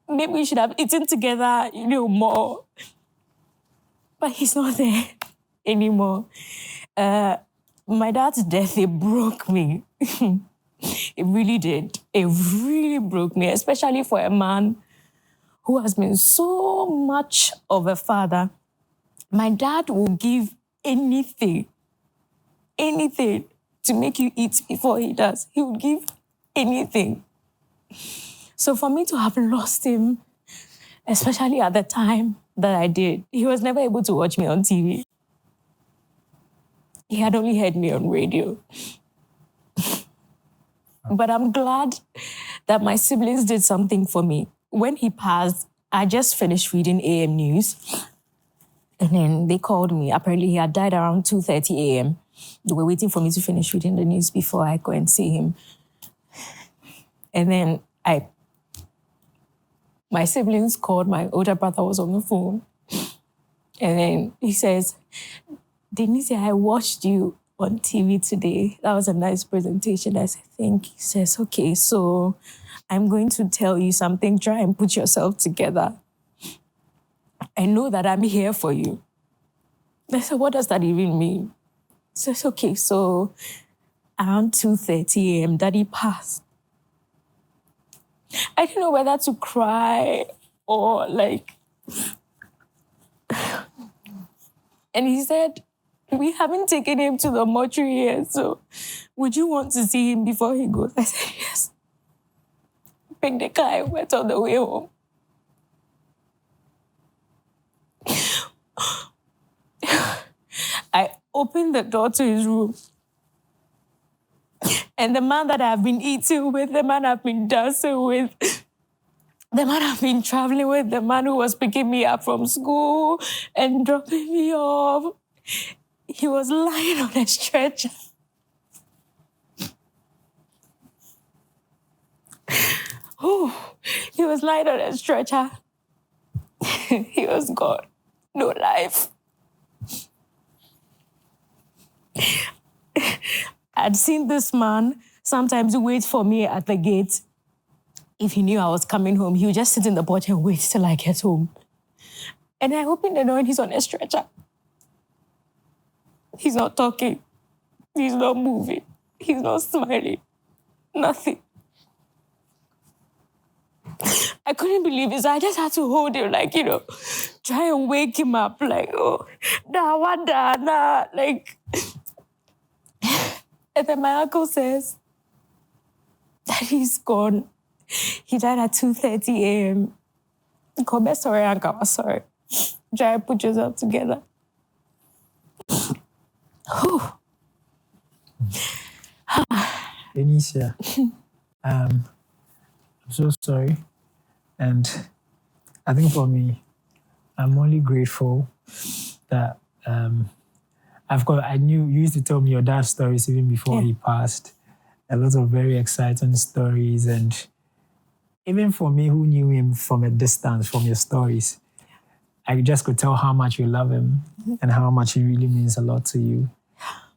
Maybe we should have eaten together, you know, more. But he's not there anymore. My dad's death, it broke me. It really did. It really broke me, especially for a man who has been so much of a father. My dad will give anything to make you eat before he does. He would give anything. So for me to have lost him, especially at the time that I did, he was never able to watch me on TV. He had only heard me on radio. But I'm glad that my siblings did something for me. When he passed, I just finished reading AM News. And then they called me. Apparently, he had died around 2:30 a.m. They were waiting for me to finish reading the news before I go and see him. And then my siblings called. My older brother was on the phone. And then he says, Denise, I watched you on TV today. That was a nice presentation. I said, thank you. He says, okay, so I'm going to tell you something. Try and put yourself together. I know that I'm here for you. I said, what does that even mean? He says, okay, so around 2:30 a.m., Daddy passed. I didn't know whether to cry or like... And he said, we haven't taken him to the mortuary yet, so would you want to see him before he goes? I said, yes. Picked the car and went on the way home. I opened the door to his room. And the man that I've been eating with, the man I've been dancing with, the man I've been traveling with, the man who was picking me up from school and dropping me off, he was lying on a stretcher. Oh, he was lying on a stretcher. He was gone. No life. I'd seen this man sometimes wait for me at the gate. If he knew I was coming home, he would just sit in the porch and wait till I get home. And I opened the door and he's on a stretcher. He's not talking. He's not moving. He's not smiling. Nothing. I couldn't believe it. So I just had to hold him, like, try and wake him up, like, oh, nah, like. And then my uncle says that he's gone. He died at 2:30 a.m. Come, sorry, uncle, I'm sorry. Try and put yourself together. Benicia, I'm so sorry. And I think for me, I'm only grateful that I knew you used to tell me your dad's stories even before he passed. A lot of very exciting stories. And even for me who knew him from a distance, from your stories, I just could tell how much you love him and how much he really means a lot to you.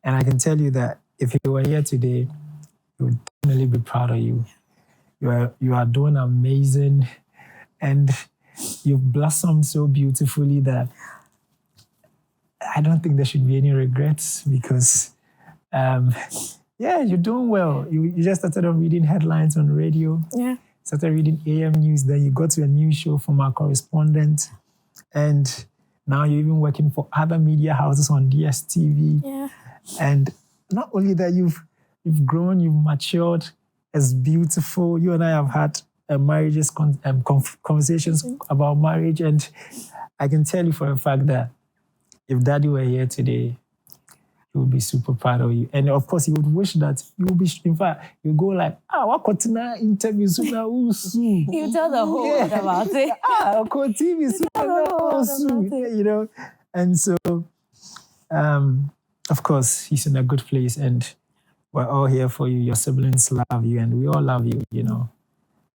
And I can tell you that if you were here today, he would definitely be proud of you. You are doing amazing, and you've blossomed so beautifully that I don't think there should be any regrets because, you're doing well. You just started on reading headlines on radio. Yeah. Started reading AM news. Then you got to a news show from our correspondent. And now you're even working for other media houses on DSTV. Yeah. And not only that, you've grown, you've matured. It's beautiful. You and I have had conversations about marriage. And I can tell you for a fact that if Daddy were here today, he would be super proud of you. And of course, he would wish that you would be, in fact, you go like, what continue interview sooner? You tell the whole world about it. Continue sooner, And so, of course, he's in a good place and we're all here for you. Your siblings love you and we all love you,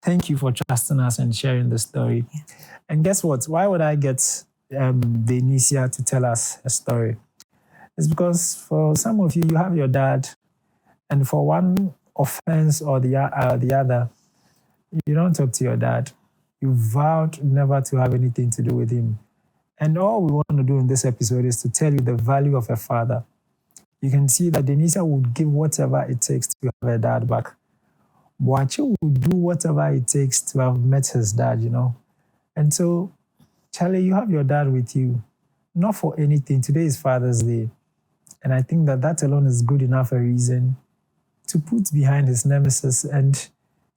Thank you for trusting us and sharing the story. Yeah. And guess what? Why would I get Benicia to tell us a story? It's because for some of you, you have your dad, and for one offense or the other, you don't talk to your dad. You vowed never to have anything to do with him. And all we want to do in this episode is to tell you the value of a father. You can see that Denisa would give whatever it takes to have her dad back. Boachi would do whatever it takes to have met his dad, And so, Charlie, you have your dad with you, not for anything. Today is Father's Day. And I think that alone is good enough a reason to put behind his nemesis and,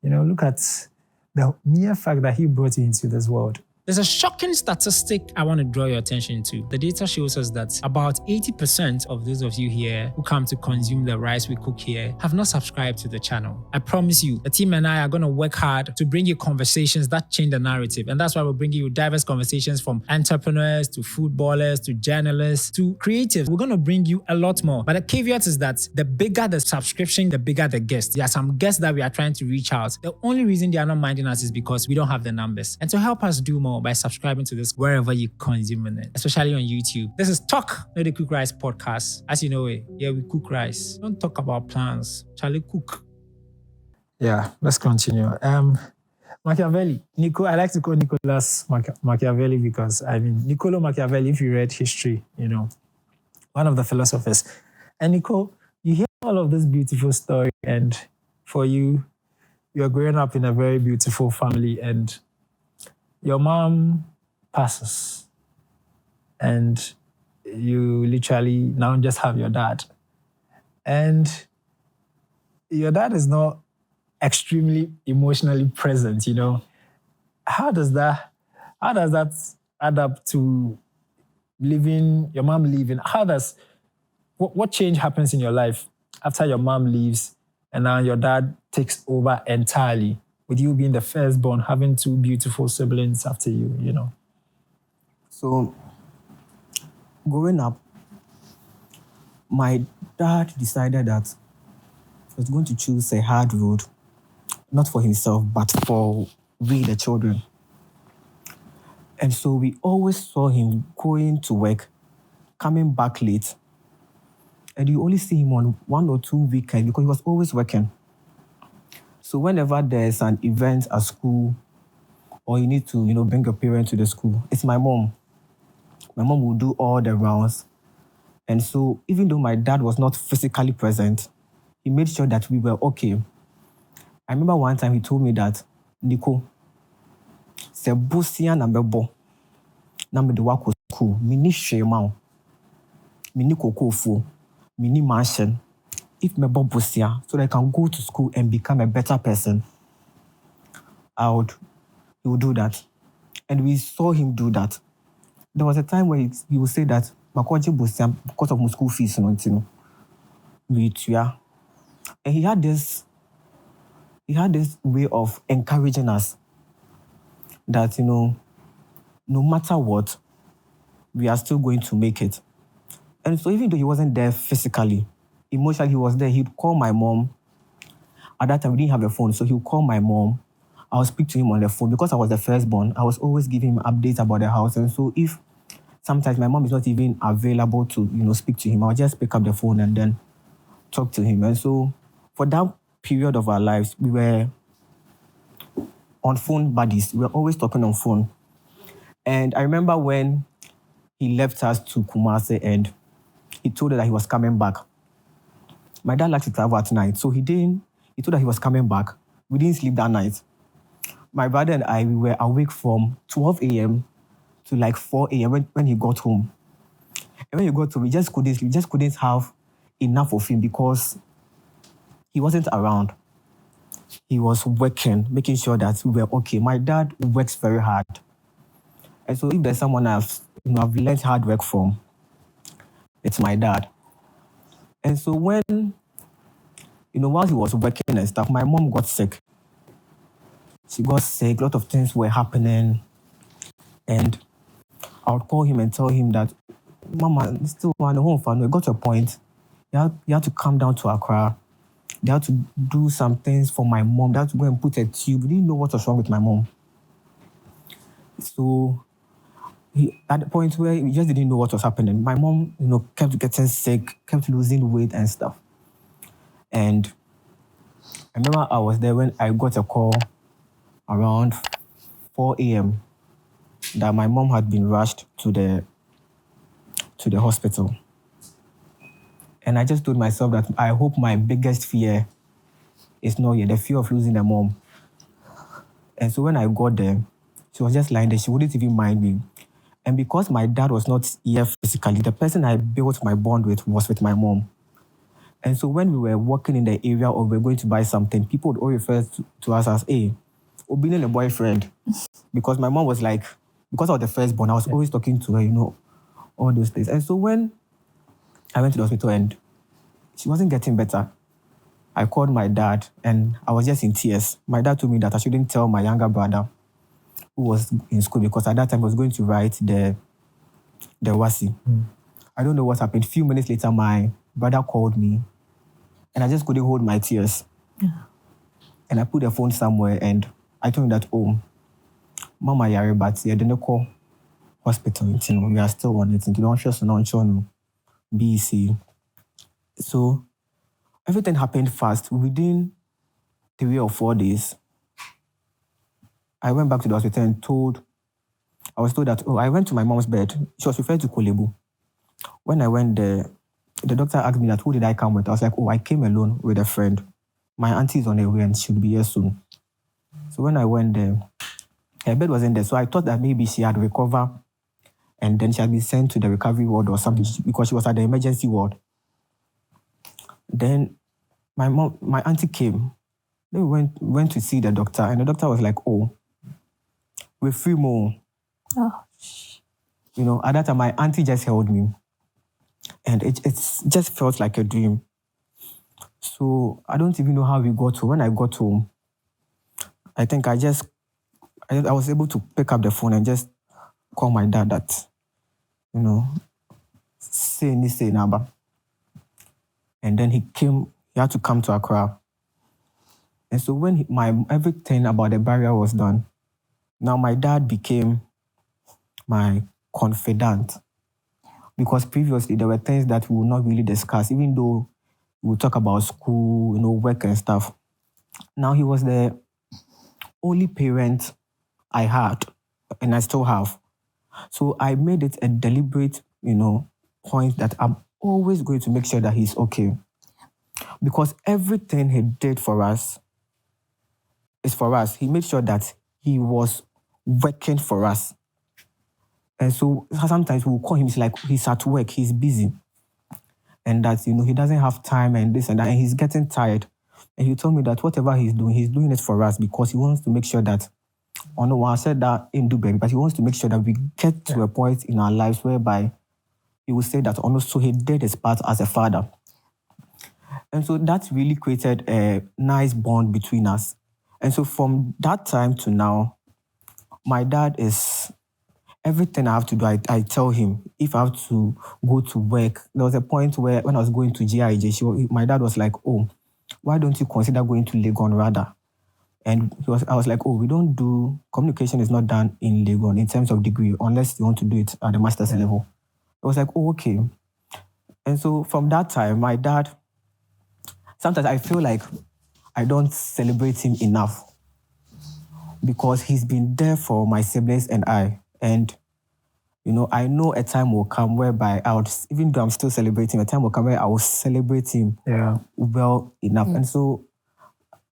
look at the mere fact that he brought you into this world. There's a shocking statistic I want to draw your attention to. The data shows us that about 80% of those of you here who come to consume the rice we cook here have not subscribed to the channel. I promise you, the team and I are going to work hard to bring you conversations that change the narrative. And that's why we're bringing you diverse conversations from entrepreneurs to footballers to journalists to creatives. We're going to bring you a lot more. But the caveat is that the bigger the subscription, the bigger the guests. There are some guests that we are trying to reach out. The only reason they are not minding us is because we don't have the numbers. And to help us do more, more by subscribing to this wherever you consume it, especially on YouTube. This is Talk, not the Cook Rice podcast. As you know it, yeah, we cook rice. Don't talk about plans. Charlie cook. Yeah, let's continue. Machiavelli. I like to call Nicholas Machiavelli because, Niccolo Machiavelli, if you read history, one of the philosophers. And Nico, you hear all of this beautiful story, and for you, you're growing up in a very beautiful family, and your mom passes, and you literally now just have your dad. And your dad is not extremely emotionally present, How does that add up to your mom leaving? What change happens in your life after your mom leaves and now your dad takes over entirely, with you being the firstborn, having two beautiful siblings after you, So, growing up, my dad decided that he was going to choose a hard road, not for himself, but for we, the children. And so we always saw him going to work, coming back late. And you only see him on 1 or 2 weekends because he was always working. So whenever there's an event at school or you need to, bring your parents to the school, it's my mom. My mom will do all the rounds. And so even though my dad was not physically present, he made sure that we were okay. I remember one time he told me that, Nico, se busia na mebo na me de wako school, mini shema, mini kokofo, mini mansion. If mebo busia, so that I can go to school and become a better person, he would do that. And we saw him do that. There was a time where he would say that, Makoji busia, because of my school fees, and he had this way of encouraging us that, no matter what, we are still going to make it. And so even though he wasn't there physically, emotionally he was there, he'd call my mom. At that time, we didn't have a phone, so he would call my mom. I would speak to him on the phone. Because I was the firstborn, I was always giving him updates about the house. And so if sometimes my mom is not even available to, speak to him, I would just pick up the phone and then talk to him. And so for that period of our lives, we were on phone buddies. We were always talking on phone. And I remember when he left us to Kumasi and he told us that he was coming back. My dad liked to travel at night, so he told us he was coming back. We didn't sleep that night. My brother and I, we were awake from 12 a.m. to like 4 a.m. when he got home. And when he got home, we just couldn't sleep. We just couldn't have enough of him because he wasn't around. He was working, making sure that we were okay. My dad works very hard. And so if there's someone I've learned hard work from, it's my dad. And so when, while he was working and stuff, my mom got sick. She got sick, a lot of things were happening. And I would call him and tell him that, Mama, still on the home family. It got to a point, you had to come down to Accra. They had to do some things for my mom. They had to go and put a tube. We didn't know what was wrong with my mom. So at the point where we just didn't know what was happening, my mom, kept getting sick, kept losing weight and stuff. And I remember I was there when I got a call around 4 a.m. that my mom had been rushed to the hospital. And I just told myself that I hope my biggest fear is not yet the fear of losing a mom. And so when I got there, she was just lying there. She wouldn't even mind me. And because my dad was not here physically, the person I built my bond with was with my mom. And so when we were walking in the area or we were going to buy something, people would all refer to us as, hey, Obin a boyfriend. Because my mom was like, because I was the firstborn, I was always talking to her, all those things. And so when I went to the hospital and she wasn't getting better, I called my dad and I was just in tears. My dad told me that I shouldn't tell my younger brother who was in school because at that time I was going to write the WASI. I don't know what happened. A few minutes later, my brother called me and I just couldn't hold my tears. Yeah. And I put the phone somewhere and I told him that, Mama yare, but yeah, didn't call hospital. We are still on it. You don't trust no BC. So everything happened fast. Within 3 or 4 days, I went back to the hospital and I was told that, I went to my mom's bed. She was referred to Kolebu. When I went there, the doctor asked me that, who did I come with? I was like, I came alone with a friend. My auntie is on her way and she'll be here soon. So when I went there, her bed wasn't there. So I thought that maybe she had recovered and then she had been sent to the recovery ward or something because she was at the emergency ward. Then my auntie came. Then we went to see the doctor and the doctor was like, we're free more. At that time, my auntie just held me. And it just felt like a dream. So I don't even know how we got home. When I got home, I think I was able to pick up the phone and just call my dad that, say Naba. And then he had to come to Accra. And so when everything about the barrier was done, now my dad became my confidant. Because previously there were things that we would not really discuss, even though we would talk about school, work and stuff. Now he was the only parent I had, and I still have. So I made it a deliberate, point that I'm always going to make sure that he's okay. Because everything he did for us is for us. He made sure that he was working for us. And so sometimes we'll call him, it's like he's at work, he's busy. And that, he doesn't have time and this and that, and he's getting tired. And he told me that whatever he's doing it for us because he wants to make sure that, I said that in Dubai, but he wants to make sure that we get to a point in our lives whereby he will say that, so he did his part as a father. And so that really created a nice bond between us. And so from that time to now, my dad is... Everything I have to do, I tell him. If I have to go to work, there was a point where when I was going to GIJ, my dad was like, why don't you consider going to Legon rather? And I was like, we don't do, communication is not done in Legon in terms of degree, unless you want to do it at the master's level. I was like, okay. And so from that time, my dad, sometimes I feel like I don't celebrate him enough because he's been there for my siblings and I. And, I know a time will come whereby even though I'm still celebrating, a time will come where I will celebrate him well enough. And so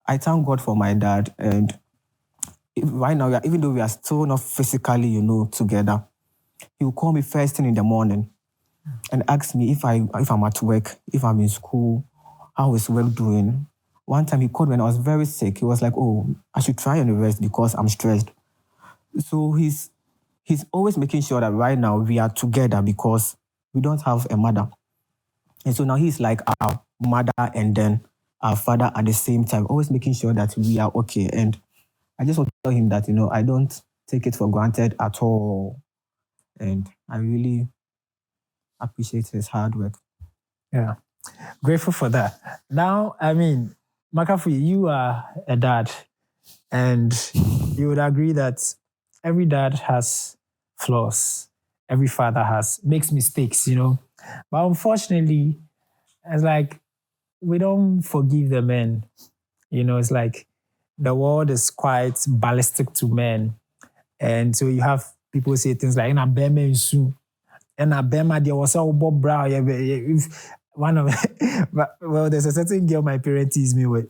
I thank God for my dad. And right now, even though we are still not physically, together, he will call me first thing in the morning and ask me if I'm at work, if I'm in school, how is work doing. One time he called when I was very sick. He was like, I should try and rest because I'm stressed. So he's always making sure that right now we are together because we don't have a mother. And so now he's like our mother and then our father at the same time, always making sure that we are okay. And I just want to tell him that, I don't take it for granted at all. And I really appreciate his hard work. Yeah, grateful for that. Now, Makafu, you are a dad and you would agree that every dad has flaws. Every father makes mistakes, But unfortunately, it's like we don't forgive the men. It's like the world is quite ballistic to men. And so you have people say things like, "Na bema isu, na bema there was a Bob Brown." If one of, well, there's a certain girl my parents tease me with,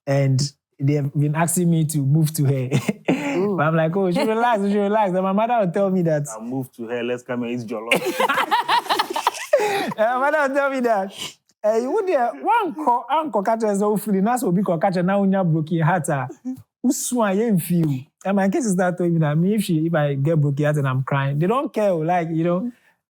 and they have been asking me to move to her. But I'm like, she relax. And my mother would tell me that. I'll move to her, let's come and eat jollof. And my mother would tell me that. You would one uncle catch us so free, now so big catch now when you're broken heart. Uswa yen feel. And my kids start telling me that if I get broken heart and I'm crying, they don't care. Like,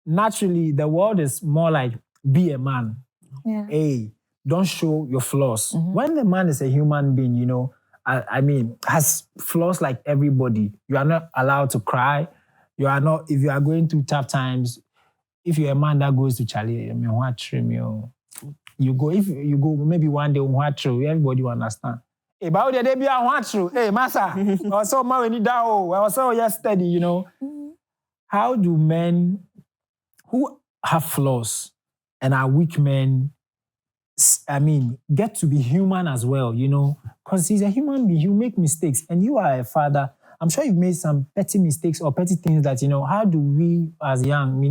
naturally the world is more like be a man. Yeah. Hey, don't show your flaws. When the man is a human being, has flaws like everybody. You are not allowed to cry. You are not, if you are going through tough times, if you're a man that goes to Charlie, you go, if you go maybe one day, everybody will understand. About the debut, I want to. Hey, Massa, also my when you down, also yes steady, you know. How do men who have flaws and are weak men, get to be human as well, you know? Because he's a human being, he'll make mistakes. And you are a father. I'm sure you've made some petty mistakes or petty things that, you know, how do we as young,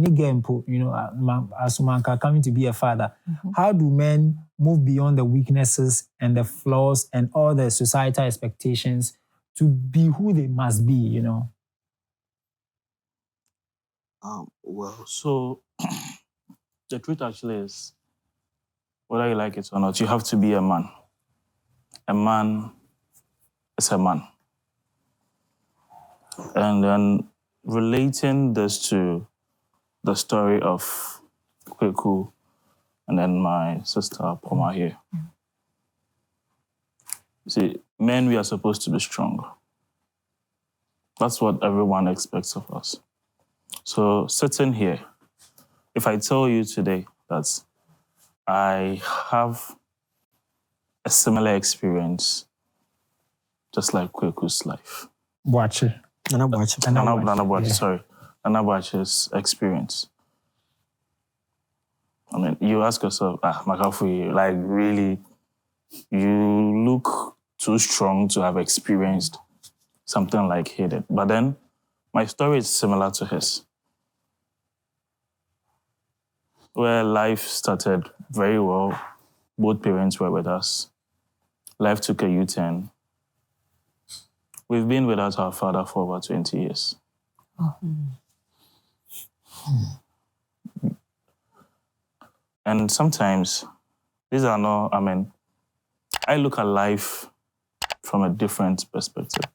as manka coming to be a father, how do men move beyond the weaknesses and the flaws and all the societal expectations to be who they must be, you know? So the truth actually is, whether you like it or not, you have to be a man. A man is a man. And then relating this to the story of Kweku and then my sister Poma here. See, men, we are supposed to be strong. That's what everyone expects of us. So sitting here, if I tell you today that I have a similar experience, just like Kweku's life. Watch it. Nana Boache's experience. I mean, you ask yourself, Makafu, like really, you look too strong to have experienced something like he did. But then, my story is similar to his. Where life started very well, both parents were with us. Life took a U-turn. We've been without our father for over 20 years. And sometimes, these are not, I look at life from a different perspective.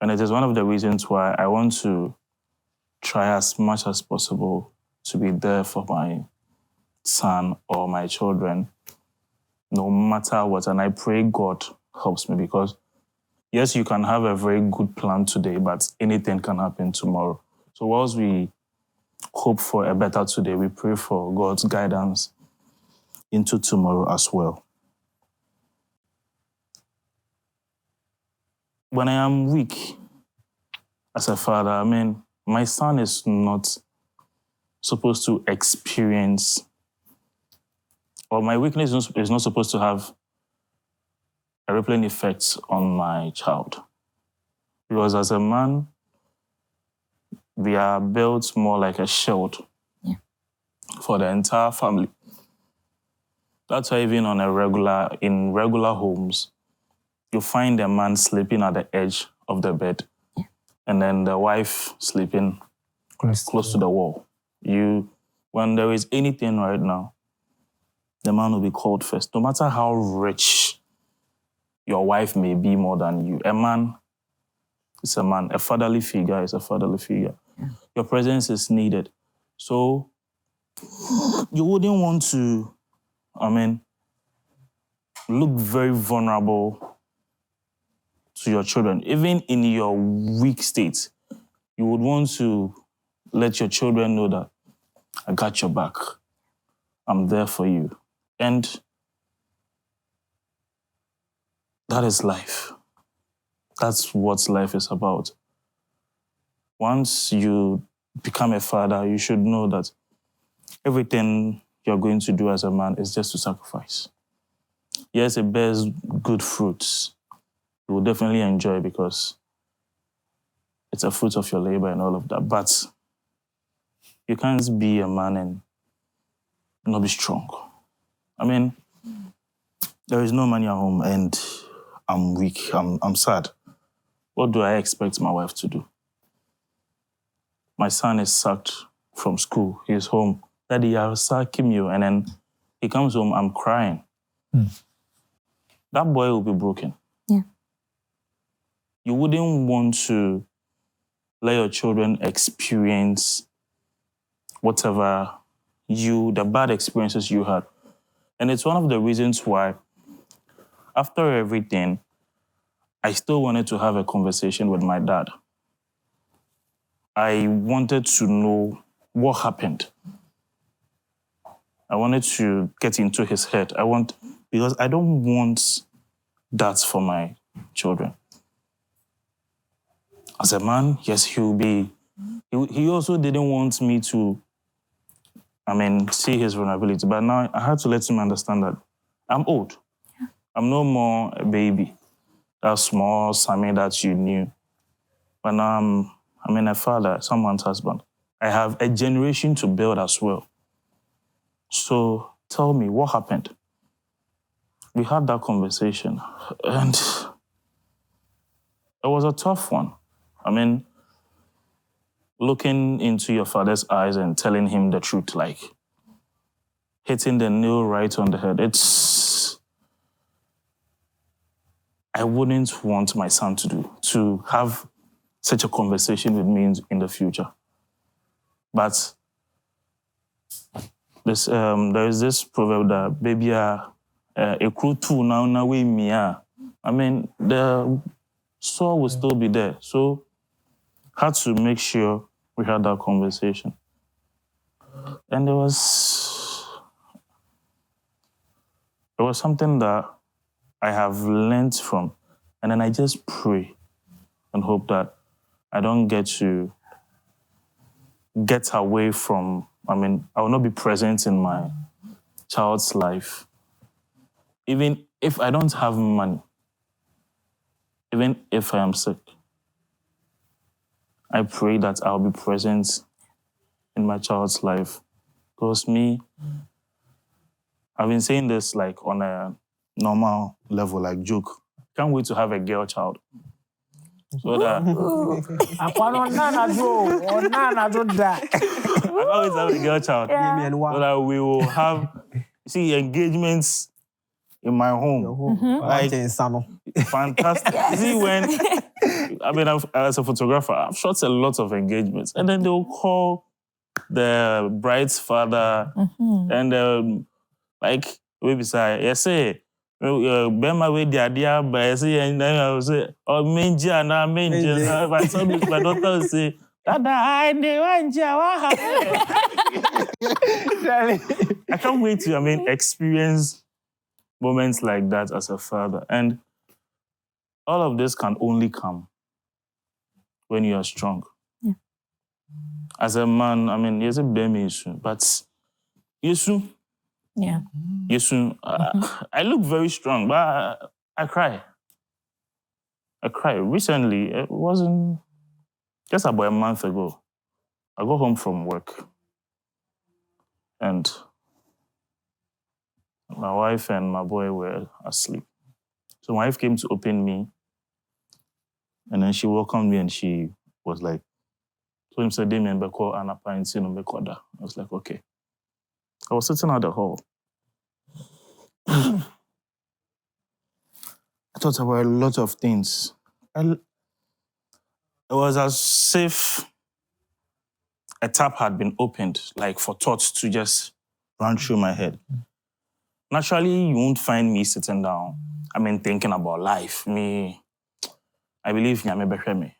And it is one of the reasons why I want to try as much as possible to be there for my son or my children, no matter what. And I pray God helps me because, yes, you can have a very good plan today, but anything can happen tomorrow. So whilst we hope for a better today, we pray for God's guidance into tomorrow as well. When I am weak as a father, my son is not supposed to experience, or my weakness is not supposed to have a rippling effect on my child. Because as a man, we are built more like a shield for the entire family. That's why even in regular homes, you find a man sleeping at the edge of the bed, and then the wife sleeping close to the wall. When there is anything right now, the man will be called first. No matter how rich your wife may be more than you, a man is a man. A fatherly figure is a fatherly figure. Your presence is needed. So you wouldn't want to, look very vulnerable to your children. Even in your weak state, you would want to let your children know that I got your back. I'm there for you. And that is life. That's what life is about. Once you become a father, you should know that everything you're going to do as a man is just to sacrifice. Yes, it bears good fruits. You will definitely enjoy because it's a fruit of your labor and all of that. But you can't be a man and not be strong. There is no money at home and I'm weak, I'm sad. What do I expect my wife to do? My son is sacked from school. He's home. Daddy, I'll sack him you. And then he comes home, I'm crying. That boy will be broken. Yeah. You wouldn't want to let your children experience whatever the bad experiences you had. And it's one of the reasons why, after everything, I still wanted to have a conversation with my dad. I wanted to know what happened. I wanted to get into his head. Because I don't want that for my children. As a man, yes, he also didn't want me to, see his vulnerability. But now I had to let him understand that I'm old. I'm no more a baby. That small Sammy that you knew. But now I'm a father, someone's husband. I have a generation to build as well. So tell me, what happened? We had that conversation, and it was a tough one. Looking into your father's eyes and telling him the truth, like hitting the nail right on the head. I wouldn't want my son to have such a conversation with me in the future. But there is this proverb that baby a crew too now we me. The soul will still be there. So had to make sure we had that conversation. And it was something that I have learned from. And then I just pray and hope that I don't get away from, I will not be present in my child's life. Even if I don't have money, even if I am sick, I pray that I'll be present in my child's life. Because I've been saying this like on a normal level, like joke. Can't wait to have a girl child. So that I can't wait to have a girl child. Yeah. So that we will have engagements in my home. Like fantastic. See when as a photographer, I've shot a lot of engagements, and then they'll call the bride's father and we beside say. Bema we the idea by say and then I will say, oh menja. My son is my daughter will say, Dada, I can't wait to experience moments like that as a father. And all of this can only come when you are strong. Yeah. As a man, yes, a baby issue, but issue. Yeah. I look very strong, but I cry. Recently, it wasn't just about a month ago. I got home from work and my wife and my boy were asleep. So my wife came to open me and then she welcomed me and she was like, so him said, Damien, Beko, and I was like, okay. I was sitting at the hall. I thought about a lot of things. It was as if a tap had been opened, like for thoughts to just run through my head. Naturally, you won't find me sitting down. Thinking about life. I believe me.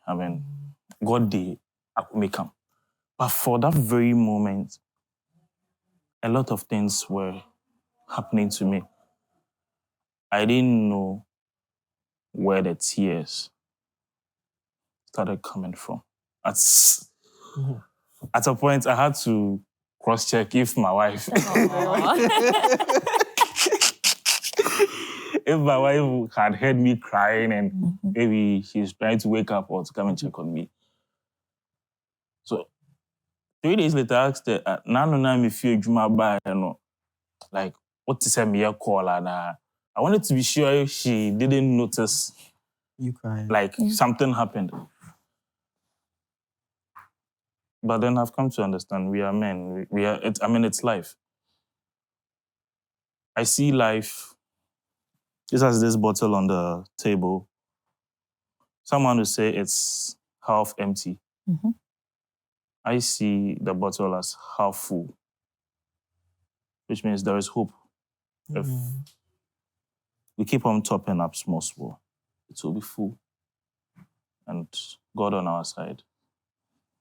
God did, I could make him. But for that very moment, a lot of things were happening to me. I didn't know where the tears started coming from. At a point, I had to cross-check if my wife... if my wife had heard me crying and maybe she's trying to wake up or to come and check on me. So 3 days later, I asked her, like, what to say me a call? And I wanted to be sure she didn't notice you crying. Like something happened. But then I've come to understand we are men. It's life. I see life. Just as this bottle on the table. Someone will say it's half empty. Mm-hmm. I see the bottle as half full, which means there is hope. If we keep on topping up small, it will be full. And God on our side.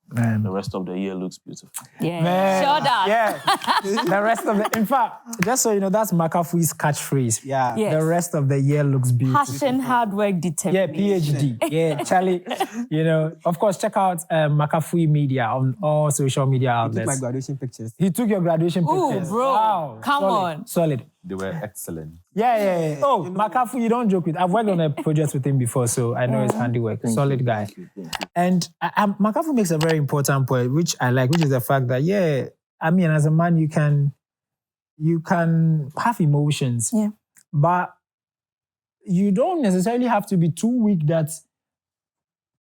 the rest of the year looks beautiful. Yeah. Man, Sure does. Yeah. The rest of the, in fact, just so you know, that's McAfee's catchphrase. Yeah. Yes. The rest of the year looks beautiful. Passion, hard work, Yeah, determination. PhD. Yeah, Charlie. You know, of course, check out McAfee Media on all social media I took outlets. my graduation pictures. He took your graduation Ooh, pictures. bro. Wow. Come Solid. on. Solid. They were excellent. Yeah. Oh, McAfee, you don't joke with. I've worked on a project with him before, so I know his handiwork. Solid guy. Thank you. And McAfee makes a very important point, which I like, which is the fact that, as a man, you can have emotions. Yeah. But you don't necessarily have to be too weak that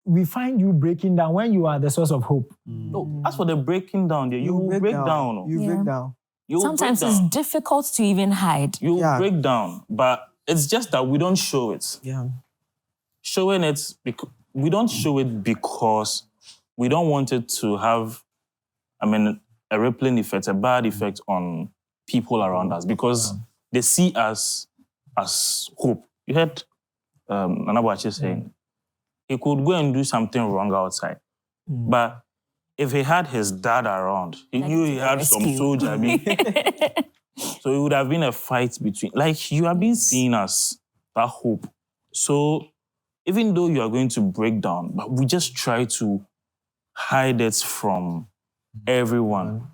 we find you breaking down when you are the source of hope. No, as for the breaking down, you will break down. You Yeah. break down. You will Sometimes break it's down. difficult to even hide. You will Yeah. break down, but it's just that we don't show it. Yeah. Showing it, we don't show it because we don't want it to have, a rippling effect, a bad effect on people around us because they see us as hope. You heard Anabachi saying, he could go and do something wrong outside, but if he had his dad around, he knew he had some rescue. soldier. So it would have been a fight between, you have been seen as that hope. So even though you are going to break down, but we just try to hide it from everyone.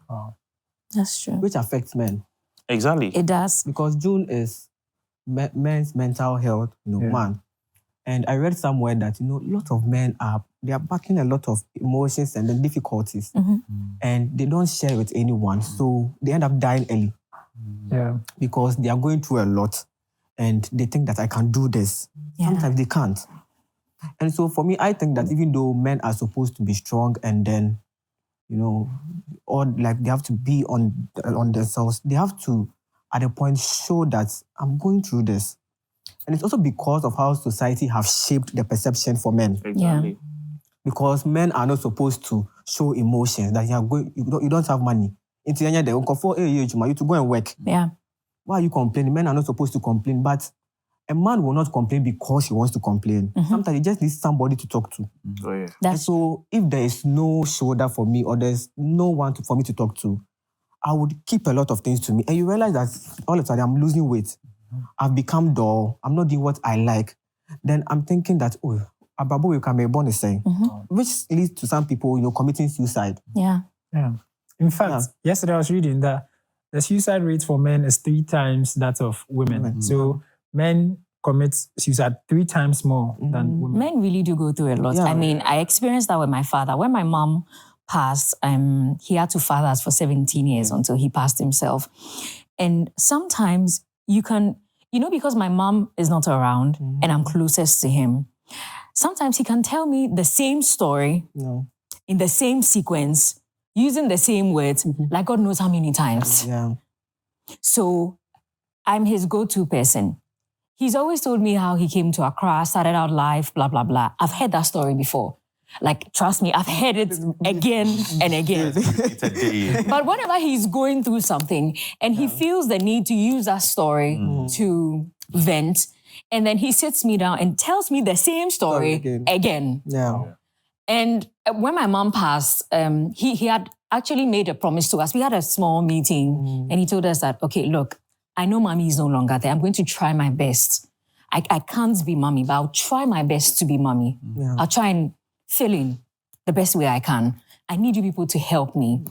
That's true. Which affects men. Exactly. It does. Because June is men's mental health, month. And I read somewhere that, a lot of men they are battling a lot of emotions and then difficulties. And they don't share with anyone. So they end up dying early. Yeah. Because they are going through a lot and they think that I can do this. Yeah. Sometimes they can't. And so for me, I think that even though men are supposed to be strong and then, or they have to be on themselves, they have to, at a point, show that I'm going through this. And it's also because of how society have shaped the perception for men. Exactly. Because men are not supposed to show emotions, that you don't have money. You to go and work. Yeah. Why are you complaining? Men are not supposed to complain, but a man will not complain because he wants to complain. Sometimes he just needs somebody to talk to. Oh, yeah. And That's so if there is no shoulder for me or there's no one for me to talk to, I would keep a lot of things to me. And you realize that all of a sudden I'm losing weight. I've become dull. I'm not doing what I like. Then I'm thinking that, Ababu, you can be born saying, which leads to some people, committing suicide. Yeah. Yeah. In fact, yesterday I was reading that the suicide rate for men is 3 times that of women. So men commit suicide 3 times more than women. Men really do go through a lot. Yeah. I experienced that with my father. When my mom passed, he had to father us for 17 years until he passed himself. And sometimes you can, because my mom is not around and I'm closest to him, sometimes he can tell me the same story in the same sequence, using the same words, like God knows how many times. Yeah. So I'm his go-to person. He's always told me how he came to Accra, started out life, blah, blah, blah. I've heard that story before. Trust me, I've heard it again and again. It's a day. But whenever he's going through something and he feels the need to use that story to vent, and then he sits me down and tells me the same story again. Yeah. And when my mom passed, he had actually made a promise to us. We had a small meeting and he told us that, okay, look, I know mommy is no longer there. I'm going to try my best. I can't be mommy, but I'll try my best to be mommy. Yeah. I'll try and fill in the best way I can. I need you people to help me.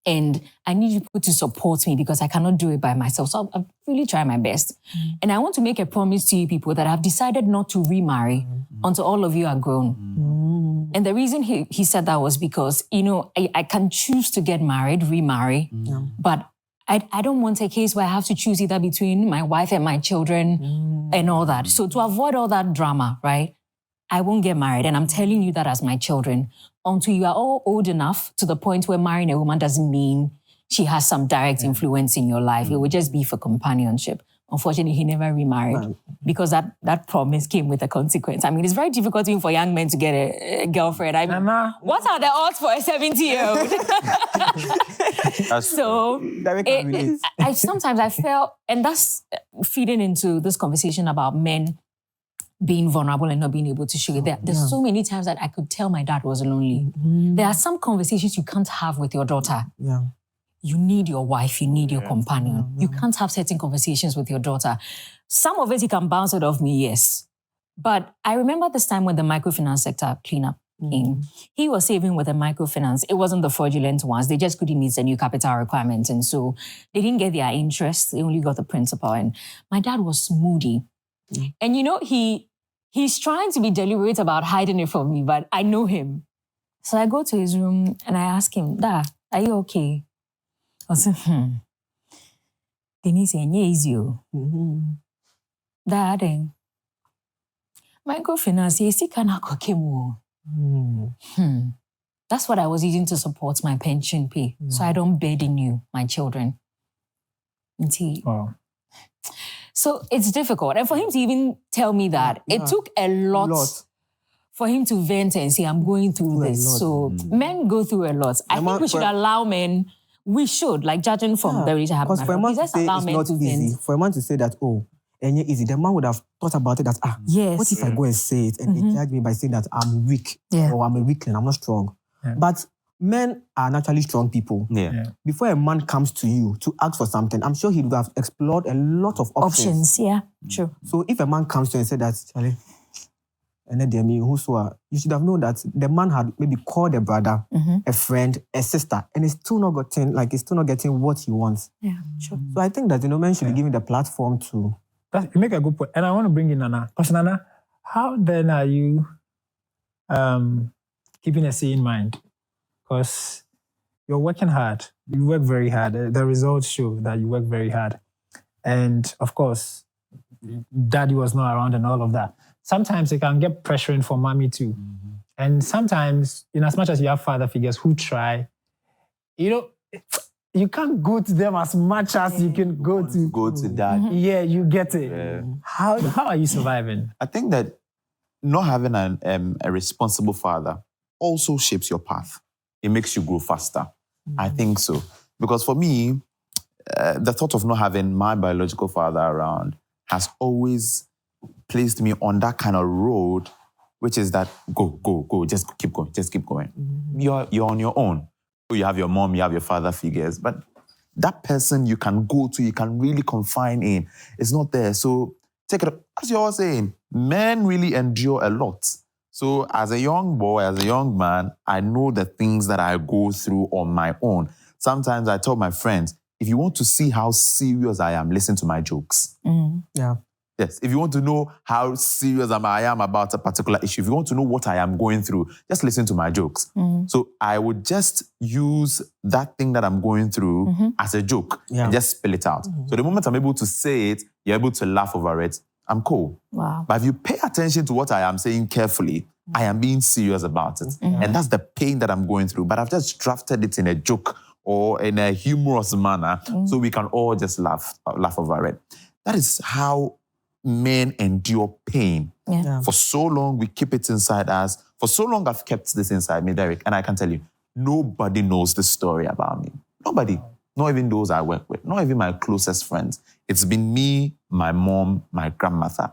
And I need you people to support me because I cannot do it by myself. So I'll really try my best. And I want to make a promise to you people that I've decided not to remarry until all of you are grown. And the reason he said that was because, I can choose to get married, remarry, but I don't want a case where I have to choose either between my wife and my children and all that. So to avoid all that drama, right, I won't get married. And I'm telling you that as my children, until you are all old enough to the point where marrying a woman doesn't mean she has some direct influence in your life. It would just be for companionship. Unfortunately, he never remarried because that promise came with a consequence. It's very difficult even for young men to get a girlfriend. Nana. What are the odds for a 70-year-old? So sometimes I felt, and that's feeding into this conversation about men being vulnerable and not being able to show it. There's so many times that I could tell my dad was lonely. There are some conversations you can't have with your daughter. Yeah. You need your wife, you need your companion. You can't have certain conversations with your daughter. Some of it he can bounce it off me, yes. But I remember this time when the microfinance sector cleanup came. He was saving with a microfinance. It wasn't the fraudulent ones. They just couldn't meet the new capital requirements. And so they didn't get their interest. They only got the principal. And my dad was moody. And you know, he's trying to be deliberate about hiding it from me, but I know him. So I go to his room and I ask him, Dad, are you okay? I said, Denise, easy. Dad, microfinance, yes, he can't That's what I was using to support my pension pay. So I don't burden you, my children. Wow. So it's difficult. And for him to even tell me that, it took a lot for him to vent and say, I'm going through this. So men go through a lot. I think we should allow men, we should, like judging from the rich because for a man to say it's not easy, for a man to say that, and easy, the man would have thought about it that, what if I go and say it and they judge me by saying that I'm weak or I'm a weakling, I'm not strong. Yeah. But men are naturally strong people. Yeah. Before a man comes to you to ask for something, I'm sure he would have explored a lot of options. True. So if a man comes to you and said that, Charlie, and then you should have known that the man had maybe called a brother, a friend, a sister, and he's still not getting what he wants. Yeah, sure. So I think that men should be given the platform to. You make a good point. And I want to bring in Nana. Because Nana, how then are you keeping a sane mind? Because you're working hard. You work very hard. The results show that you work very hard. And of course, daddy was not around and all of that. Sometimes it can get pressuring for mommy too. And sometimes, in as much as you have father figures who try, you can't go to them as much as you can go to dad. Yeah, you get it. Yeah. How are you surviving? I think that not having a responsible father also shapes your path. It makes you grow faster. I think so. Because for me, the thought of not having my biological father around has always placed me on that kind of road, which is that go, just keep going. You're on your own. You have your mom, you have your father figures, but that person you can go to, you can really confine in, it's not there. So take it up. As you're all saying, men really endure a lot. So as a young boy, as a young man, I know the things that I go through on my own. Sometimes I tell my friends, if you want to see how serious I am, listen to my jokes. Yeah. Yes, if you want to know how serious I am about a particular issue, if you want to know what I am going through, just listen to my jokes. So I would just use that thing that I'm going through as a joke and just spill it out. So the moment I'm able to say it, you're able to laugh over it, I'm cool. Wow. But if you pay attention to what I am saying carefully, I am being serious about it. And that's the pain that I'm going through. But I've just drafted it in a joke or in a humorous manner so we can all just laugh over it. That is how men endure pain. For so long, we keep it inside us. For so long, I've kept this inside me, Derek. And I can tell you, nobody knows this story about me. Nobody. Not even those I work with. Not even my closest friends. It's been me, my mom, my grandmother.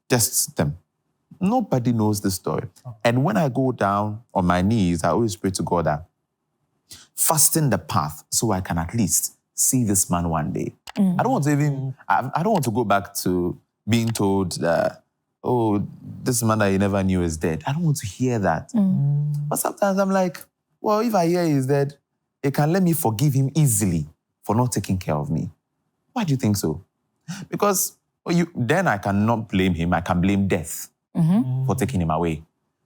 Just them. Nobody knows this story. And when I go down on my knees, I always pray to God that fasten the path so I can at least see this man one day. I don't want to go back to being told that, this man that you never knew is dead. I don't want to hear that. But sometimes I'm like, well, if I hear he's dead, it can let me forgive him easily for not taking care of me. Why do you think so? Because then I cannot blame him. I can blame death for taking him away.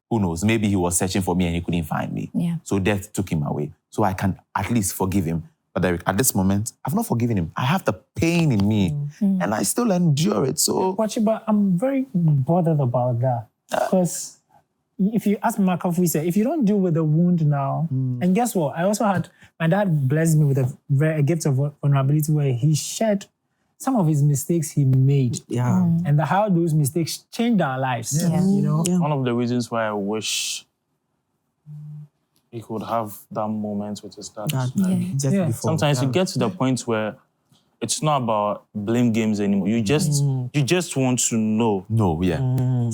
Who knows? Maybe he was searching for me and he couldn't find me. Yeah. So death took him away. So I can at least forgive him. But Eric, at this moment, I've not forgiven him. I have the pain in me and I still endure it. So, But I'm very bothered about that. Because if you ask Mark, we say, if you don't deal with the wound now, and guess what? I also had, my dad blessed me with a gift of vulnerability where he shared some of his mistakes he made. And how those mistakes changed our lives. One of the reasons why I wish he could have that moment with his dad. Just before. Sometimes you get to the point where it's not about blame games anymore. You just want to know. No, yeah.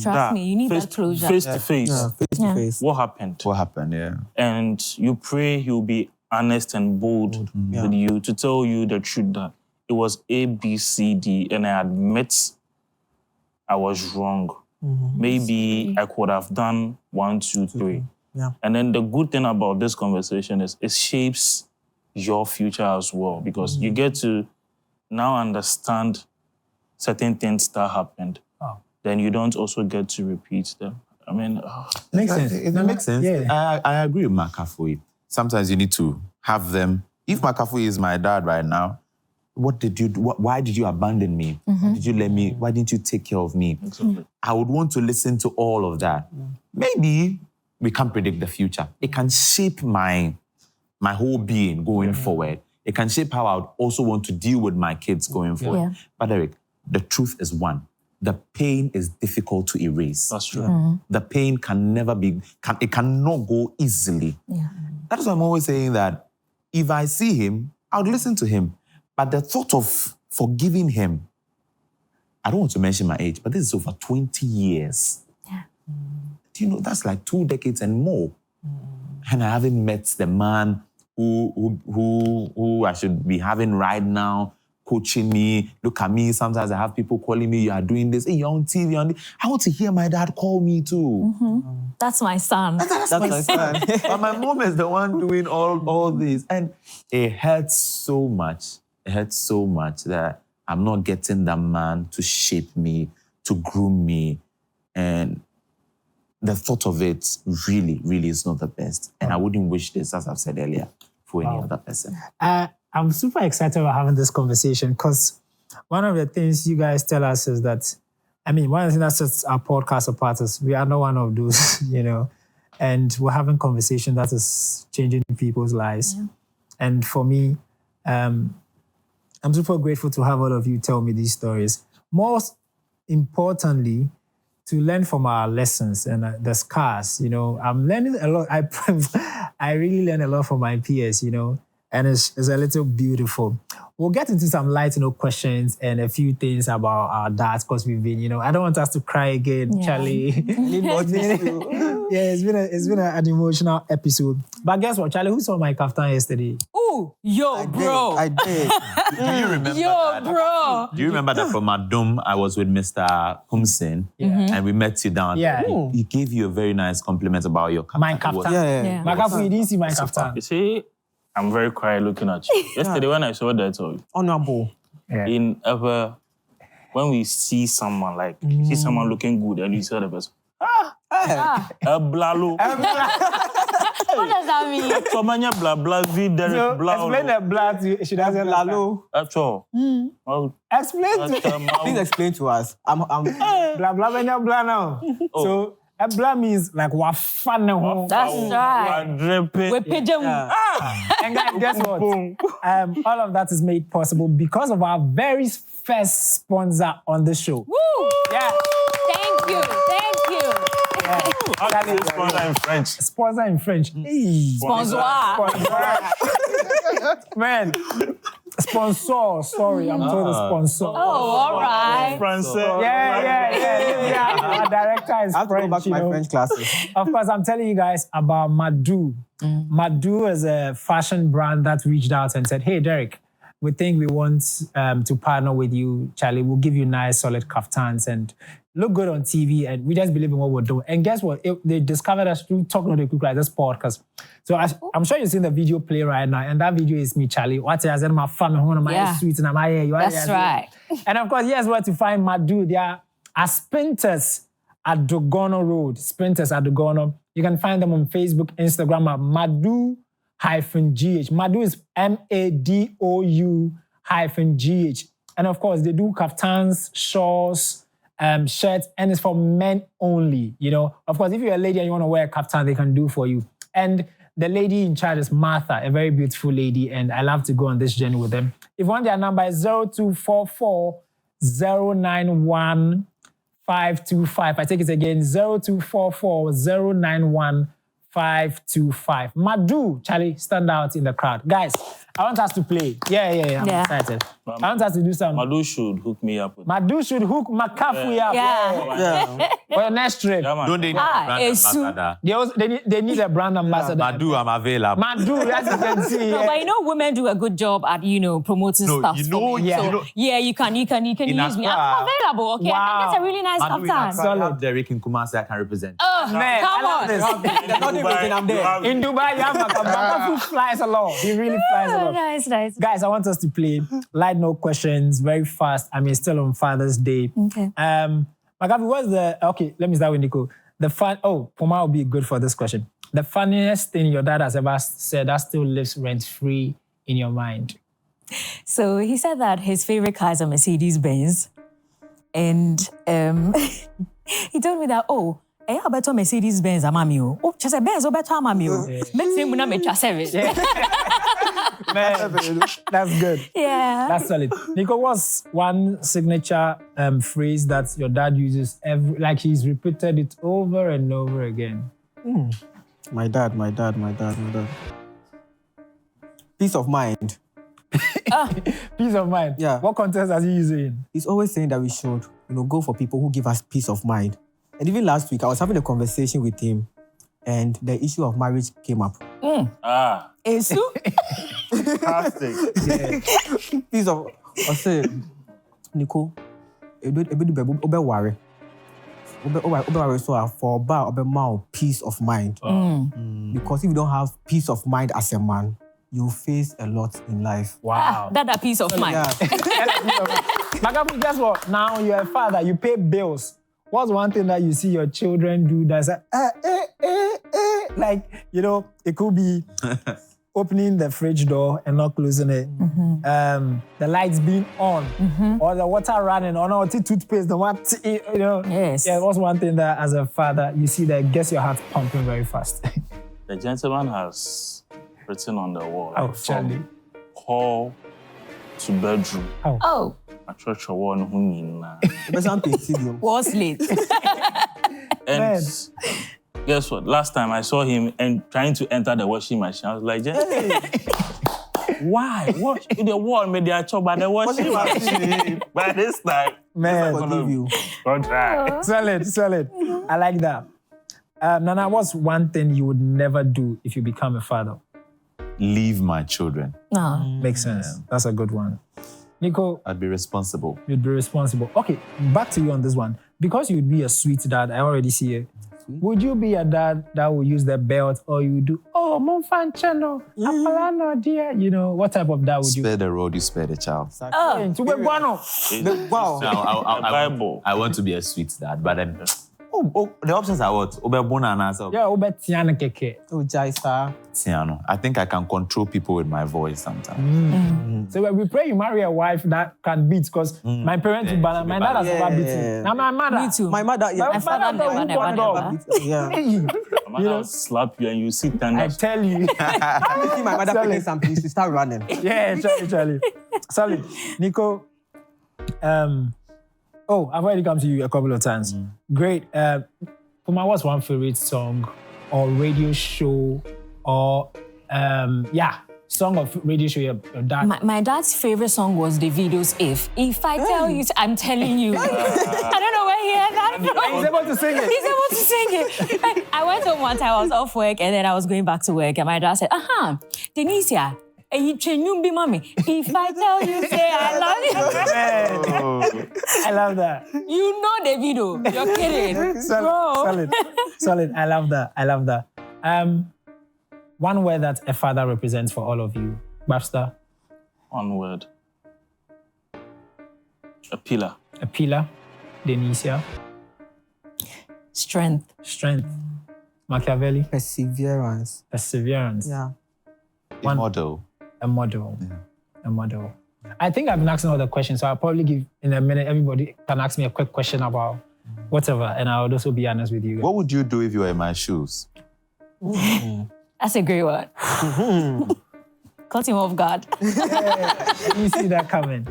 Trust me, you need that closure. Face to face. Yeah, face to face. What happened? What happened, yeah. And you pray he'll be honest and bold with you to tell you the truth that it was A, B, C, D, and I admit I was wrong. Maybe I could have done 1, 2, 3. Yeah. And then the good thing about this conversation is it shapes your future as well, because you get to now understand certain things that happened. Then you don't also get to repeat them. I mean, Makes sense. It makes sense. Yeah. I agree with Makafui. Sometimes you need to have them. If Makafui is my dad right now, what did you do? Why did you abandon me? Why did you let me? Why didn't you take care of me? Exactly. I would want to listen to all of that. Maybe we can't predict the future. It can shape my whole being going forward. It can shape how I would also want to deal with my kids going forward. Yeah. But Eric, the truth is one. The pain is difficult to erase. That's true. The pain can never be, it cannot go easily. Yeah. That is why I'm always saying that if I see him, I would listen to him. But the thought of forgiving him, I don't want to mention my age, but this is over 20 years. Yeah. Do you know, that's like 2 decades and more. And I haven't met the man who I should be having right now, coaching me. Look at me. Sometimes I have people calling me, you are doing this. Hey, you're on TV. I want to hear my dad call me too. That's my son. That's my son. But my mom is the one doing all this. And it hurts so much. It hurts so much that I'm not getting that man to shape me, to groom me. And the thought of it really, really is not the best. And I wouldn't wish this, as I've said earlier, for any other person. I'm super excited about having this conversation because one of the things you guys tell us is that, one of the things that sets our podcast apart is we are not one of those, and we're having conversation that is changing people's lives. Yeah. And for me, I'm super grateful to have all of you tell me these stories. Most importantly, to learn from our lessons and the scars, I'm learning a lot. I really learn a lot from my peers, and it's a little beautiful. We'll get into some light, questions and a few things about our dads because we've been, I don't want us to cry again, Charlie. It's been an emotional episode. But guess what, Charlie? Who saw my kaftan yesterday? Ooh, bro. I did. Do you remember that? Bro. Do you remember that from Adum, I was with Mr. Humsin and we met you down there? He gave you a very nice compliment about your kaftan. My kaftan. Yeah. My kaftan, you didn't see my kaftan. You see, I'm very quiet looking at you. Yesterday when I saw that, Honorable. when we see someone, see someone looking good and you see the person, blalo. What does that mean? Explain the blah to you. She doesn't lalo. Explain to Please explain to us. I'm blah blah blah now. So blah means like wafane. That's right. We're pigeon. And guess what? All of that is made possible because of our very first sponsor on the show. Woo! Yeah. Thank you. Sponsor in French. Sponsor in French. Sponsor. Man. Sponsor. Sorry, I'm told the sponsor. Oh, all right. Français. Yeah. Our director is I have to French. go back to my French classes. Of course, I'm telling you guys about Madu. Madu is a fashion brand that reached out and said, hey, Derek, we think we want to partner with you, Charlie. We'll give you nice, solid kaftans and look good on TV. And we just believe in what we're doing. And guess what? They discovered us through Talking to the Cook, this podcast. So I'm sure you've seen the video play right now. And that video is me, Charlie. What's it? I said, my family, one of my sweets, and I'm here. That's right. And of course, here's where to find Madu. They are sprinters at Dogono Road. Sprinters at Dogono. You can find them on Facebook, Instagram at Madu-GH. Madu is MADOU-GH. And of course, they do kaftans, shawls, shirts, and it's for men only. Of course, if you're a lady and you want to wear a kaftan, they can do for you. And the lady in charge is Martha, a very beautiful lady, and I love to go on this journey with them. If you want their number is 0244 091 525. I take it again, 0244 091 525. Madu, Charlie, stand out in the crowd. Guys, I want us to play. Yeah. I'm Yeah. excited. I want us to do some. Madu should hook me up with Madu should hook McCaffrey up. Yeah. For your next trip. Yeah, man. Don't they need Ah, a brand Esu. ambassador? They need a brand ambassador. Madu, I'm available. Madu, as you can see. No, but you know, women do a good job at promoting No, stuff. you know, for me. yeah. So, you know- you can use me. Accra- I'm available. Okay, I Wow. can get a really nice Madu, in kaftan. Accra, I have Derek in Kumasi I can represent. Oh, Man, come I love on. this. There's nothing written, I'm there. In Dubai, you have McCaffrey flies a lot. He really flies a lot. Nice. Guys, I want us to play light no questions very fast. I mean, still on Father's Day. Okay. McCaffrey, what's okay, let me start with Nico. Puma will be good for this question. The funniest thing your dad has ever said that still lives rent-free in your mind. So he said that his favorite car is a Mercedes-Benz. And he told me that, I better Mercedes-Benz amami. Oh, just a Benz, better amami. Let's say muna me service. Man, that's good. Yeah. That's solid. Nico, what's one signature phrase that your dad uses like he's repeated it over and over again? My dad. Peace of mind. Peace of mind. Yeah. What context does he use it in? He's always saying that we should, go for people who give us peace of mind. And even last week, I was having a conversation with him, and the issue of marriage came up. Esu? Fantastic. Peace of, I said, Nico, obe worry. Obe worry so for obe mau peace of mind. Because if you don't have peace of mind as a man, you face a lot in life. Wow. That peace of mind. Yeah. Magabu, guess what? Now you're a father, you pay bills. What's one thing that you see your children do that's like, it could be opening the fridge door and not closing it. The lights being on, or the water running, or no toothpaste, the what, Yes. Yeah, what's one thing that as a father you see that gets your heart pumping very fast? The gentleman has written on the wall. Oh, from Charlie. hall to bedroom. Oh, A church one who was late. And guess what? Last time I saw him trying to enter the washing machine, I was like, why? What? The wall made their chop by the washing machine. By this time, Man, Forgive you. God try. solid. I like that. Nana, what's one thing you would never do if you become a father? Leave my children. No. Makes sense. That's a good one. Nico, I'd be responsible. you'd be responsible. Okay, back to you on this one. Because you'd be a sweet dad, I already see it. Would you be a dad that will use the belt, or you do, mon fan channel, apalano dear, what type of dad would you? Spare the road, you spare the child. Hey, to be guano. Wow. Now, Bible. I want to be a sweet dad, but then, the options are what? Obebona and answer. Yeah, ube tiana keke. Oh, Jaisa. Tiano. I think I can control people with my voice sometimes. So we pray you marry a wife that can beat, because my parents, Yeah, my dad has never beaten. Yeah. Now my mother. Me too. My mother, yeah. My father never. Yeah. Hey, My mother will slap you and you sit and I tell you. You see my mother picking something, she start running. Yeah, Charlie. Solid. Nico, I've already come to you a couple of times. Great. Puma, what's one favorite song or radio show or, song of radio show your dad? My dad's favorite song was Davido's If. If I tell you, I'm telling you. I don't know where he had that from. He's able to sing it. He's able to sing it. I went home one time, I was off work, and then I was going back to work, and my dad said, Denisia, if I tell you, say I love you. I love that. You know Davido. You're kidding. Solid. I love that. One word that a father represents for all of you. Babster, one word. A pillar. a pillar. Denicia, Strength. strength. Machiavelli, Perseverance. perseverance. Yeah. A model. A model. A model. I think I've been asking all the questions, so I'll probably give in a minute. Everybody can ask me a quick question about whatever, and I'll also be honest with you. What would you do if you were in my shoes? That's a great one. Caught him off guard. You see that coming.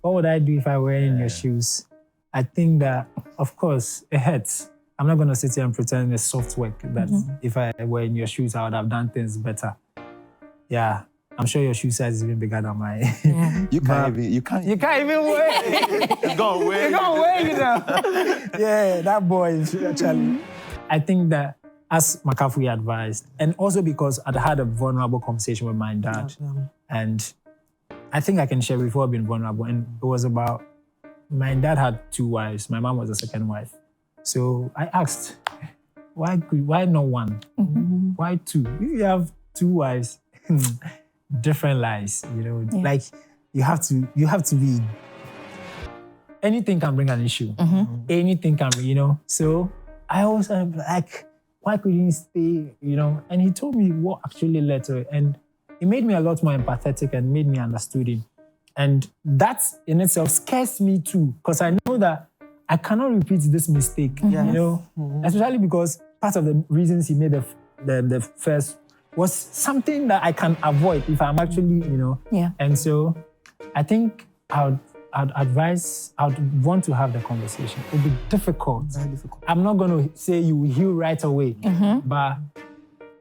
What would I do if I were in your shoes? I think that, of course, it hurts. I'm not going to sit here and pretend it's soft work. That if I were in your shoes, I would have done things better. Yeah. I'm sure your shoe size is even bigger than mine. You can't even. You can't even wait. It's gone way. You can't wait, you know. Yeah, that boy is actually. I think that as McAfee advised, and also because I'd had a vulnerable conversation with my dad, and I think I can share before I've been vulnerable, and it was about my dad had 2 wives. My mom was the second wife. So I asked, why not one? Why 2? If you have 2 wives, different lives, you know. Like you have to be. Anything can bring an issue. Anything can, you know. So I was like, why couldn't he stay, you know? And he told me what actually led to it, and it made me a lot more empathetic and made me understood him. And that in itself scares me too, because I know that I cannot repeat this mistake, you know, especially because part of the reasons he made the first was something that I can avoid if I'm actually, you know. Yeah. And so I think I'd want to have the conversation. It would be difficult. Very difficult. I'm not going to say you will heal right away, but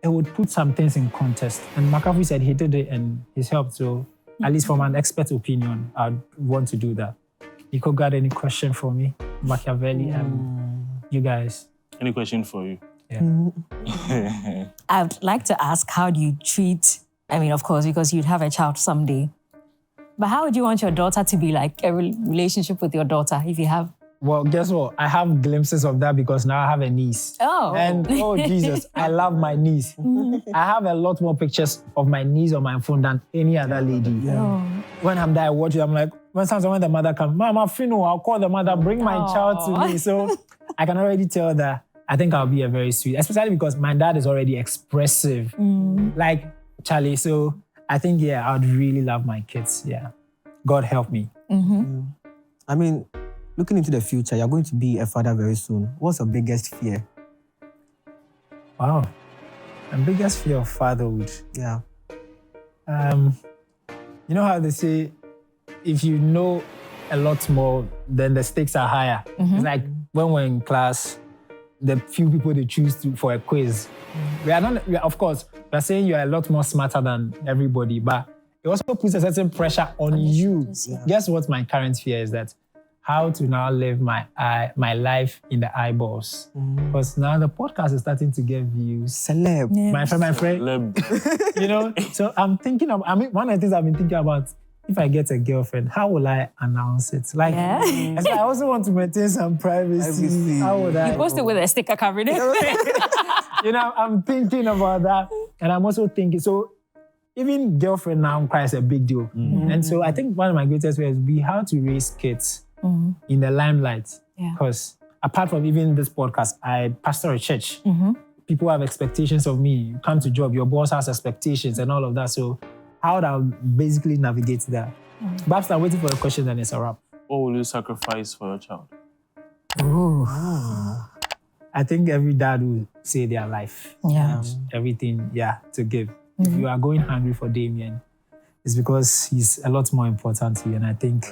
it would put some things in context. And McAfee said he did it and he's helped. So at least from an expert opinion, I'd want to do that. Nico, got any question for me? Machiavelli and you guys? Any question for you? Yeah. I'd like to ask, how do you treat, I mean, of course, because you'd have a child someday, but how would you want your daughter to be, like a relationship with your daughter if you have? Well, guess what? I have glimpses of that because now I have a niece. Oh. And oh Jesus, I love my niece. I have a lot more pictures of my niece on my phone than any other lady. When I'm there, I watch it, I'm like, when the mother comes, Mama, Fino, I'll call the mother, bring my child to me. So I can already tell that I think I'll be a very sweet, especially because my dad is already expressive. Like Charlie. So I think, yeah, I'd really love my kids. Yeah. God help me. I mean, looking into the future, you're going to be a father very soon. What's your biggest fear? Wow. My biggest fear of fatherhood. Yeah. You know how they say, if you know a lot more, then the stakes are higher. It's like when we're in class, the few people they choose for a quiz. Of course, we're saying you're a lot more smarter than everybody, but it also puts a certain pressure on you. Guess what my current fear is? That how to now live my life in the eyeballs. Because now the podcast is starting to get views. Celeb. My friend. You know, so I'm thinking of, one of the things I've been thinking about, if I get a girlfriend, how will I announce it? Like, and so I also want to maintain some privacy. How would I? You post it with a sticker covering it. You know, I'm thinking about that. And I'm also thinking, so even girlfriend now cries a big deal. And so I think one of my greatest fears would be how to raise kids in the limelight. Because apart from even this podcast, I pastor a church. People have expectations of me. You come to job, your boss has expectations and all of that. So how would I basically navigate that? Perhaps I'm waiting for a question and it's a wrap. What will you sacrifice for your child? I think every dad will say their life. Everything, to give. If you are going hungry for Damien, it's because he's a lot more important to you. And I think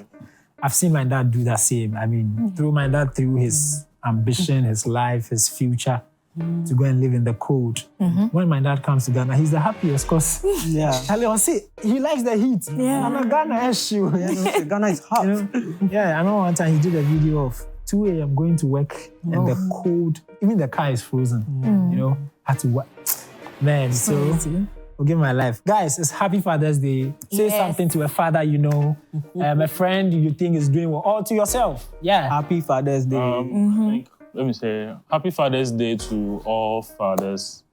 I've seen my dad do the same. I mean, through his ambition, his life, his future, to go and live in the cold. When my dad comes to Ghana, he's the happiest because Charlie will say he likes the heat. I'm a Ghana issue. Ghana is hot. You know? I know one time he did a video of 2 a.m. going to work and the cold, even the car is frozen. You know, had to work. Man, so forgive my life. Guys, it's Happy Father's Day. Say something to a father you know, a friend you think is doing well, or to yourself. Happy Father's Day. Let me say, Happy Father's Day to all fathers,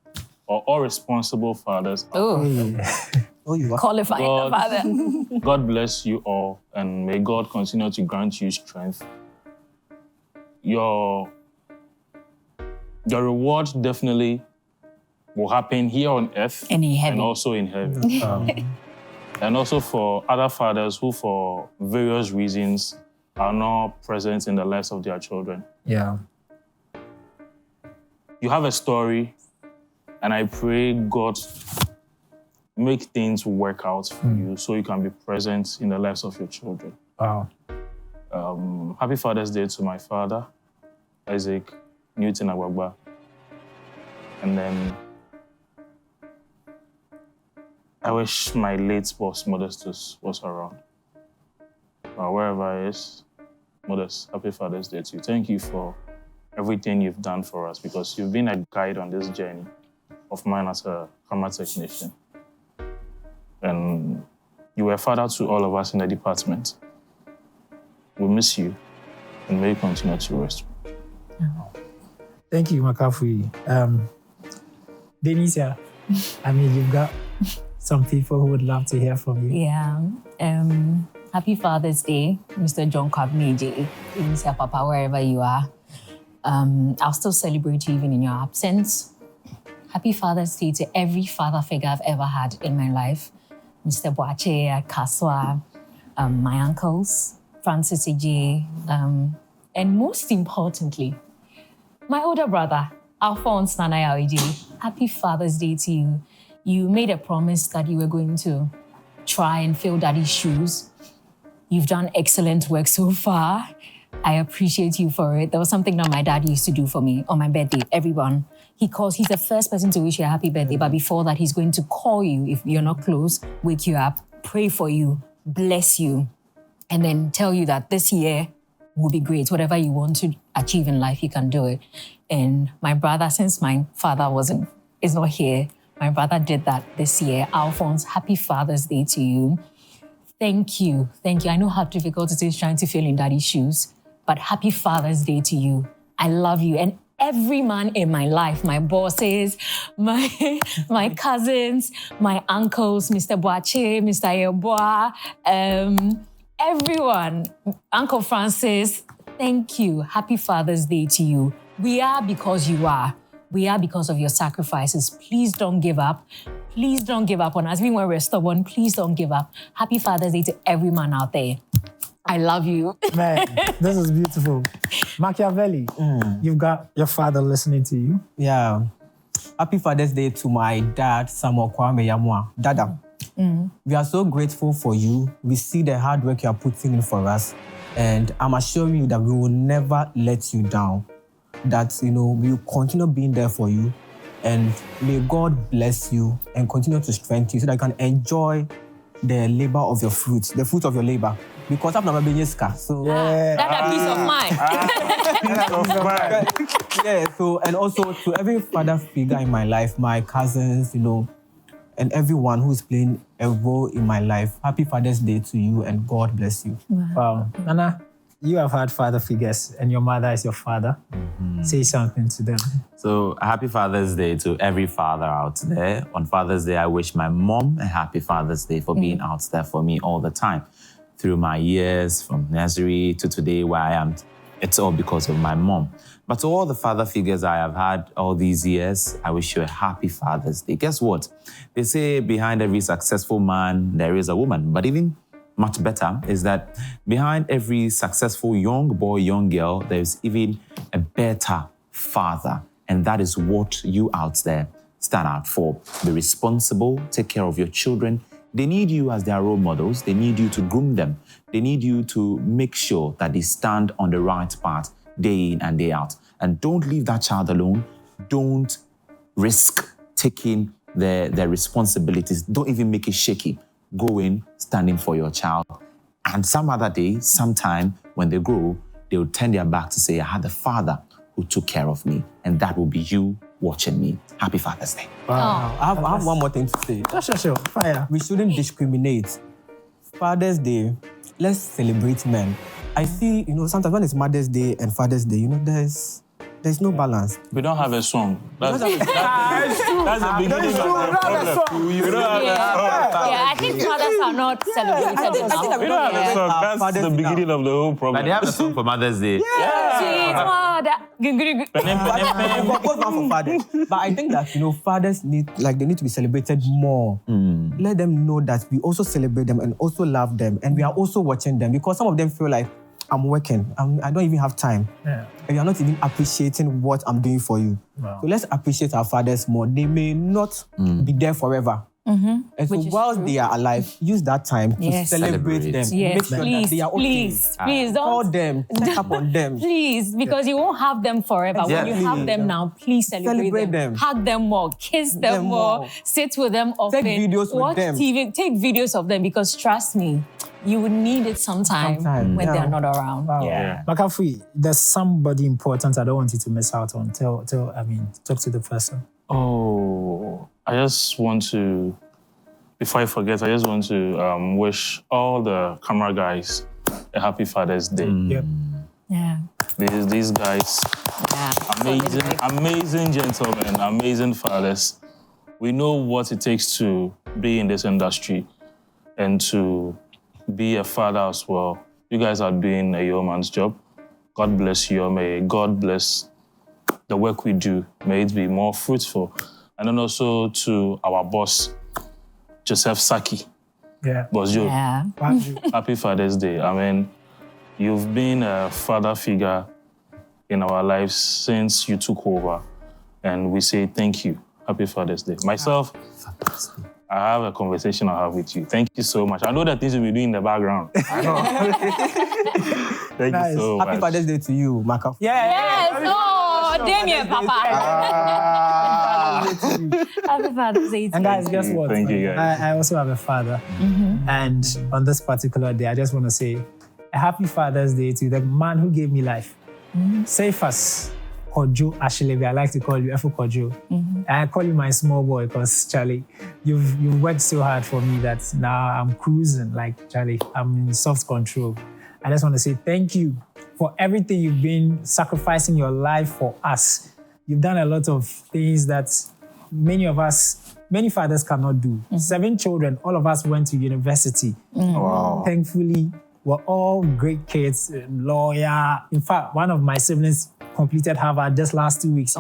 or all responsible fathers. You are Qualifying the father. God bless you all, and may God continue to grant you strength. Your reward definitely will happen here on earth and also in heaven. And also for other fathers who, for various reasons, are not present in the lives of their children. You have a story, and I pray God make things work out for you so you can be present in the lives of your children. Happy Father's Day to my father, Isaac Newton Agbagba. And then I wish my late boss, Modestus, was around. Wherever he is, Modest, happy Father's Day to you. Thank you for everything you've done for us, because you've been a guide on this journey of mine as a camera technician. And you were a father to all of us in the department. We miss you, and may you continue to rest. Thank you, Makafui. Denisia, I mean, you've got some people who would love to hear from you. Yeah. Happy Father's Day, Mr. John Kabneji, Denisia Papa, wherever you are. I'll still celebrate you even in your absence. Happy Father's Day to every father figure I've ever had in my life. Mr. Boache, Kaswa, my uncles, Francis Ej, and most importantly, my older brother, Alphonse Nanaya Oji. Happy Father's Day to you. You made a promise that you were going to try and fill Daddy's shoes. You've done excellent work so far. I appreciate you for it. There was something that my dad used to do for me on my birthday. Everyone, he's the first person to wish you a happy birthday, but before that, he's going to call you if you're not close, wake you up, pray for you, bless you, and then tell you that this year will be great. Whatever you want to achieve in life, you can do it. And my brother, since my father is not here, my brother did that this year. Alphonse, happy Father's Day to you. Thank you. Thank you. I know how difficult it is trying to fill in Daddy's shoes, but happy Father's Day to you. I love you. And every man in my life, my bosses, my cousins, my uncles, Mr. Boache, Mr. Yeboah, everyone, Uncle Francis, thank you. Happy Father's Day to you. We are because you are. We are because of your sacrifices. Please don't give up. Please don't give up on us. Even when we're stubborn, please don't give up. Happy Father's Day to every man out there. I love you. Man, this is beautiful. Machiavelli, you've got your father listening to you. Yeah. Happy Father's Day to my dad, Samuel Kwame Yamwa. Dada, we are so grateful for you. We see the hard work you are putting in for us. And I'm assuring you that we will never let you down. That, we will continue being there for you. And may God bless you and continue to strengthen you so that you can enjoy the labor of your fruit, the fruit of your labor. Because I'm not a business car, so that peace of mind. Peace of mind. Yeah. So, and also to every father figure in my life, my cousins, and everyone who is playing a role in my life. Happy Father's Day to you, and God bless you. Wow, Nana, you have had father figures, and your mother is your father. Say something to them. So, happy Father's Day to every father out there. On Father's Day, I wish my mom a happy Father's Day for being out there for me all the time. Through my years, from nursery to today where I am, it's all because of my mom. But to all the father figures I have had all these years, I wish you a happy Father's Day. Guess what? They say behind every successful man, there is a woman. But even much better is that behind every successful young boy, young girl, there's even a better father. And that is what you out there stand out for. Be responsible, take care of your children. They need you as their role models. They need you to groom them. They need you to make sure that they stand on the right path day in and day out. And don't leave that child alone. Don't risk taking their responsibilities. Don't even make it shaky. Go in, standing for your child. And some other day, sometime when they grow, they will turn their back to say, I had a father who took care of me. And that will be you watching me. Happy Father's Day. Wow. I have one more thing to say. Sure. Fire. We shouldn't discriminate. Father's Day, let's celebrate men. I see, sometimes when it's Mother's Day and Father's Day, there's no balance. We don't have a song. That's the beginning of the problem. We don't have a song. Yeah, I think fathers are not celebrated enough. We don't have a song. That's the beginning of the whole problem. But they have a song for Mother's Day. Sweet mother. Both one for fathers. But I think that, fathers they need to be celebrated more. Let them know that we also celebrate them and also love them. And we are also watching them because some of them feel like, I'm working. I don't even have time. Yeah. And you're not even appreciating what I'm doing for you. Wow. So let's appreciate our fathers more. They may not be there forever. And so Which is while true. they are alive, use that time to Yes. celebrate them. Yes, Make sure please, that they are okay. please Call don't. them, check up on them. Please, because you won't have them forever. When you have them now, please celebrate them. Hug them more, kiss them more, sit with them often. Take videos with watch them. TV, take videos of them because trust me, you would need it sometime when they're not around. Wow. Yeah. Makafui, there's somebody important I don't want you to miss out on. Talk to the person. Oh, I just want to, before I forget, I just want to wish all the camera guys a happy Father's Day. Yep. Yeah. These guys, amazing gentlemen, amazing fathers. We know what it takes to be in this industry and to be a father as well. You guys are doing a yeoman's job. God bless you. May God bless the work we do. May it be more fruitful. And then also to our boss, Joseph Saki. Yeah. Boss Joe. Yeah. Happy Father's Day. I mean, you've been a father figure in our lives since you took over. And we say thank you. Happy Father's Day. Myself, I have a conversation I have with you. Thank you so much. I know that things will be doing in the background. I know. Thank you so much. Happy Father's Day to you, Maka. Yes. Oh, Damien, Papa. Happy Father's Day to And guys, you. guess what? Thank you, guys. I also have a father. And on this particular day, I just want to say a happy Father's Day to the man who gave me life. Safe as Kojo Ashlebi. I like to call you Efo Kojo. I call you my small boy because, Charlie, you've worked so hard for me that now I'm cruising. Like, Charlie, I'm in soft control. I just want to say thank you for everything you've been sacrificing your life for us. You've done a lot of things that many fathers cannot do. 7 children, all of us went to university. Wow. Thankfully, we're all great kids, lawyer. In fact, one of my siblings completed Harvard just last 2 weeks.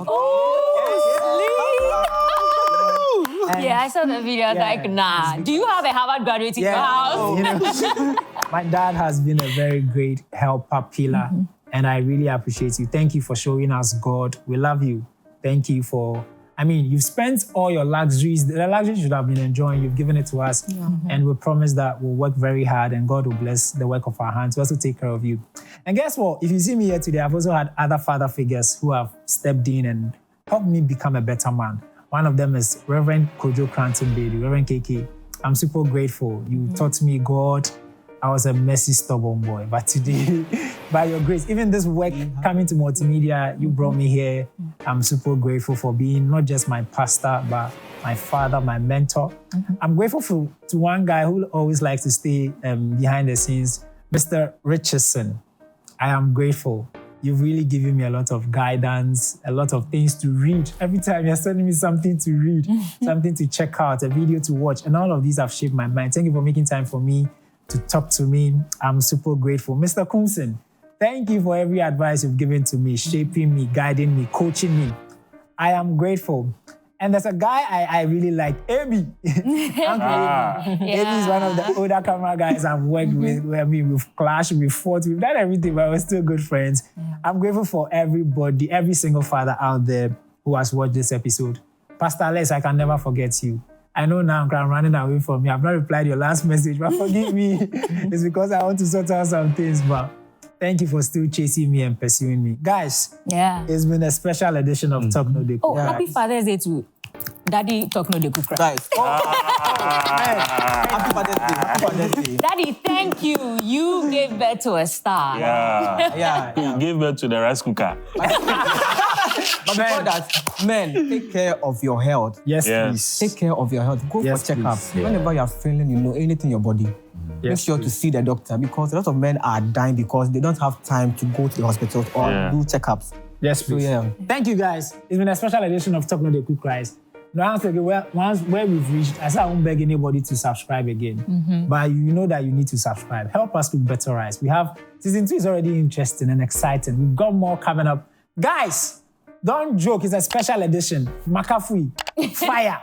Yeah, I saw the video. I was like, nah. Do you have a Harvard graduate in your house? You know, my dad has been a very great helper, pillar, and I really appreciate you. Thank you for showing us God. We love you. Thank you for, you've spent all your luxuries. The luxuries you should have been enjoying. You've given it to us, and we promise that we'll work very hard and God will bless the work of our hands. We also take care of you. And guess what? If you see me here today, I've also had other father figures who have stepped in and helped me become a better man. One of them is Reverend Kojo Cranton Bailey, Reverend KK. I'm super grateful. You taught me God. I was a messy, stubborn boy. But today, by your grace, even this work coming to multimedia, you brought me here. I'm super grateful for being not just my pastor, but my father, my mentor. I'm grateful to one guy who always likes to stay behind the scenes, Mr. Richardson. I am grateful. You've really given me a lot of guidance, a lot of things to read. Every time you're sending me something to read, something to check out, a video to watch, and all of these have shaped my mind. Thank you for making time for me to talk to me. I'm super grateful. Mr. Kumsen, thank you for every advice you've given to me, shaping me, guiding me, coaching me. I am grateful. And there's a guy I really like, Abi. Abi is one of the older camera guys I've worked with. We've clashed, we've fought, we've done everything, but we're still good friends. I'm grateful for everybody, every single father out there who has watched this episode. Pastor Les, I can never forget you. I know now I'm running away from you. I've not replied your last message, but forgive me. It's because I want to sort out some things, but thank you for still chasing me and pursuing me. Guys, it's been a special edition of Talk No Dey. Oh, happy Father's Day to Daddy Talk No Dey Cry. Guys, happy Father's Day. Happy Father's Day. Daddy, thank you. You gave birth to a star. You gave birth to the rice cooker. But before that, men, take care of your health. Yes, please. Take care of your health. Go for checkup. Whenever you're feeling, anything in your body, make sure to see the doctor, because a lot of men are dying because they don't have time to go to the hospitals or do checkups. Yes, please. Thank you, guys. It's been a special edition of Talk No Dey Cry. Now, once where we've reached, I said I won't beg anybody to subscribe again. But you know that you need to subscribe. Help us look better eyes. We have, season 2 is already interesting and exciting. We've got more coming up. Guys, don't joke. It's a special edition. Makafui. Fire.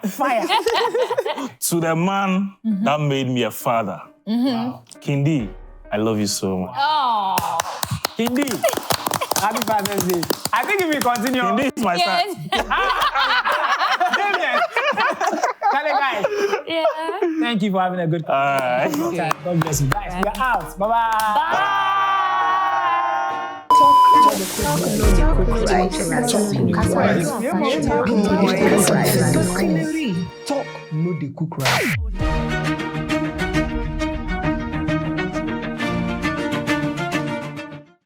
To the man that made me a father. Wow. Kindi, I love you so much. Oh. Kindi, happy Father's Day. I think if we continue... Kindi is my son. Damien. guys. Yeah. Thank you for having a good conversation. All right. God bless you. Guys, we're out. Bye-bye. Talk no dey cook right.